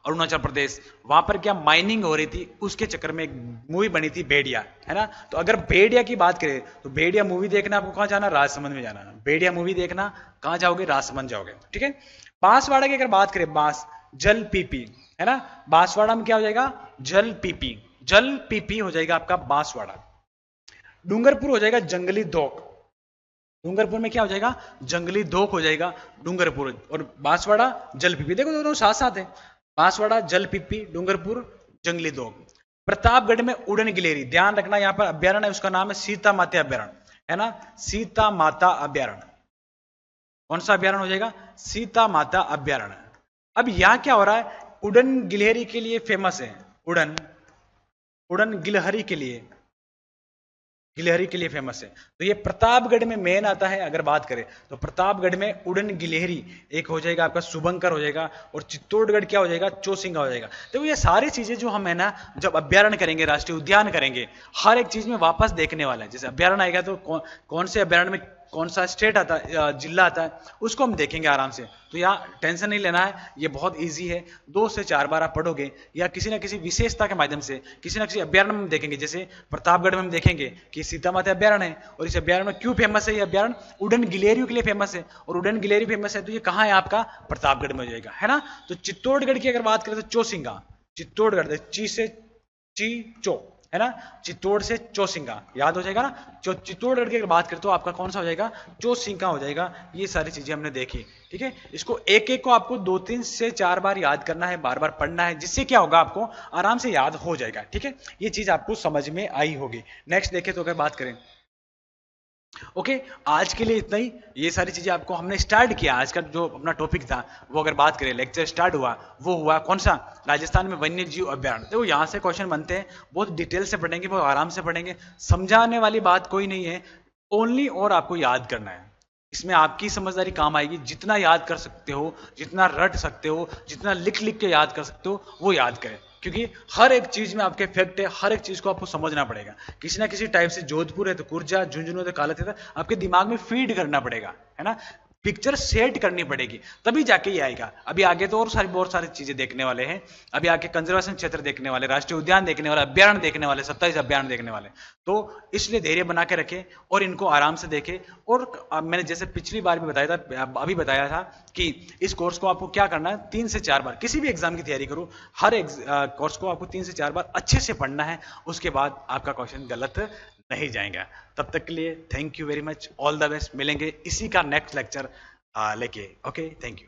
अरुणाचल प्रदेश, वहां पर क्या माइनिंग हो रही थी, उसके चक्कर में एक मूवी बनी थी बेड़िया, है ना। तो अगर बेड़िया की बात करें तो बेड़िया मूवी देखना आपको कहां जाना? राजसमंद में जाना। बेड़िया मूवी देखना कहां जाओगे? राजसमंद जाओगे, ठीक है। बांसवाड़ा की अगर बात करें, बांस जल पीपी, है ना। बांसवाड़ा में क्या हो जाएगा? जल पीपी, जल पीपी हो जाएगा आपका बांसवाड़ा। डूंगरपुर हो जाएगा जंगली धोक, डूंगरपुर में क्या हो जाएगा? जंगली धोक हो जाएगा डूंगरपुर। और बांसवाड़ा जल पीपी, देखो दोनों साथ साथ है, बांसवाड़ा जल पीपी, डूंगरपुर जंगली धोक। प्रतापगढ़ में उड़न गिलेरी, ध्यान रखना, यहां पर अभ्यारण्य है, उसका नाम है सीता माता अभ्यारण्य, है ना। सीता माता अभ्यारण्य, कौन सा अभ्यारण्य हो जाएगा? सीता माता अभ्यारण्य। अब यहां क्या हो रहा है? उड़न गिलहरी के लिए फेमस है, उड़न, उड़न गिलहरी के लिए, गिलहरी के लिए फेमस है। तो ये प्रतापगढ़ में मेन आता है। अगर बात करें तो प्रतापगढ़ में उड़न गिलहरी एक हो जाएगा आपका, शुभंकर हो जाएगा, और चित्तौड़गढ़ क्या हो जाएगा? चौसिंगा हो जाएगा। तो ये सारी चीजें जो हम है ना, जब अभ्यारण्य करेंगे, राष्ट्रीय उद्यान करेंगे, हर एक चीज में वापस देखने वाला है। जैसे अभ्यारण्य आएगा तो कौन से अभ्यारण्य में कौन सा स्टेट आता है, जिला आता है, उसको हम देखेंगे आराम से। तो यहाँ टेंशन नहीं लेना है, ये बहुत इजी है। 2 से 4 बार आप पढ़ोगे, या किसी ना किसी विशेषता के माध्यम से किसी ना किसी अभ्यारण्य में देखेंगे। जैसे प्रतापगढ़ में हम देखेंगे कि सीता माता अभ्यारण्य है, और इस अभ्यारण्य में क्यों फेमस है? ये अभ्यारण्य उड़न गिलहरियों के लिए फेमस है, और उड़न गिलहरी फेमस है तो ये कहाँ है आपका? प्रतापगढ़ में हो जाएगा, है ना। तो चित्तौड़गढ़ की अगर बात करें तो चौसिंगा, चित्तौड़गढ़, ची से ची चो, है ना, चित्तौड़ से चौसिंगा, याद हो जाएगा ना। चित्तौड़गढ़ की अगर बात करें तो आपका कौन सा हो जाएगा? चौसिंगा हो जाएगा। ये सारी चीजें हमने देखी, ठीक है। इसको एक एक को आपको 2-3 से 4 बार याद करना है, बार बार पढ़ना है, जिससे क्या होगा? आपको आराम से याद हो जाएगा, ठीक है। ये चीज आपको समझ में आई होगी। नेक्स्ट देखें तो अगर बात करें, ओके, आज के लिए इतना ही। ये सारी चीजें आपको हमने स्टार्ट किया, आज का जो अपना टॉपिक था वो अगर बात करें, लेक्चर स्टार्ट हुआ, वो हुआ कौन सा? राजस्थान में वन्य जीव अभ्यारण्य। देखो यहाँ से क्वेश्चन बनते हैं, बहुत डिटेल से पढ़ेंगे, बहुत आराम से पढ़ेंगे, समझाने वाली बात कोई नहीं है, ओनली और आपको याद करना है। इसमें आपकी समझदारी काम आएगी। जितना याद कर सकते हो, जितना रट सकते हो, जितना लिख लिख के याद कर सकते हो, वो याद करें, क्योंकि हर एक चीज में आपके फैक्ट है, हर एक चीज को आपको समझना पड़ेगा। किसी ना किसी टाइप से जोधपुर है तो कुर्जा, झुंझुनू है तो काला, आपके दिमाग में फीड करना पड़ेगा, है ना। पिक्चर सेट करनी पड़ेगी, तभी जाके ये आएगा। अभी आगे तो और बहुत सारी चीजें देखने वाले हैं। अभी आगे कंजर्वेशन क्षेत्र देखने वाले, राष्ट्रीय उद्यान देखने वाले, अभ्यारण्य देखने वाले, 27 अभ्यारण्य देखने वाले। तो इसलिए धैर्य बना के रखें और इनको आराम से देखें। और मैंने जैसे पिछली बार भी बताया था, अभी बताया था कि इस कोर्स को आपको क्या करना है, 3 से 4 बार, किसी भी एग्जाम की तैयारी करो, हर कोर्स को आपको 3 से 4 बार अच्छे से पढ़ना है। उसके बाद आपका क्वेश्चन गलत नहीं जाएगा। तब तक के लिए thank you very much, all the best. मिलेंगे इसी का नेक्स्ट लेक्चर लेके। Okay, thank you.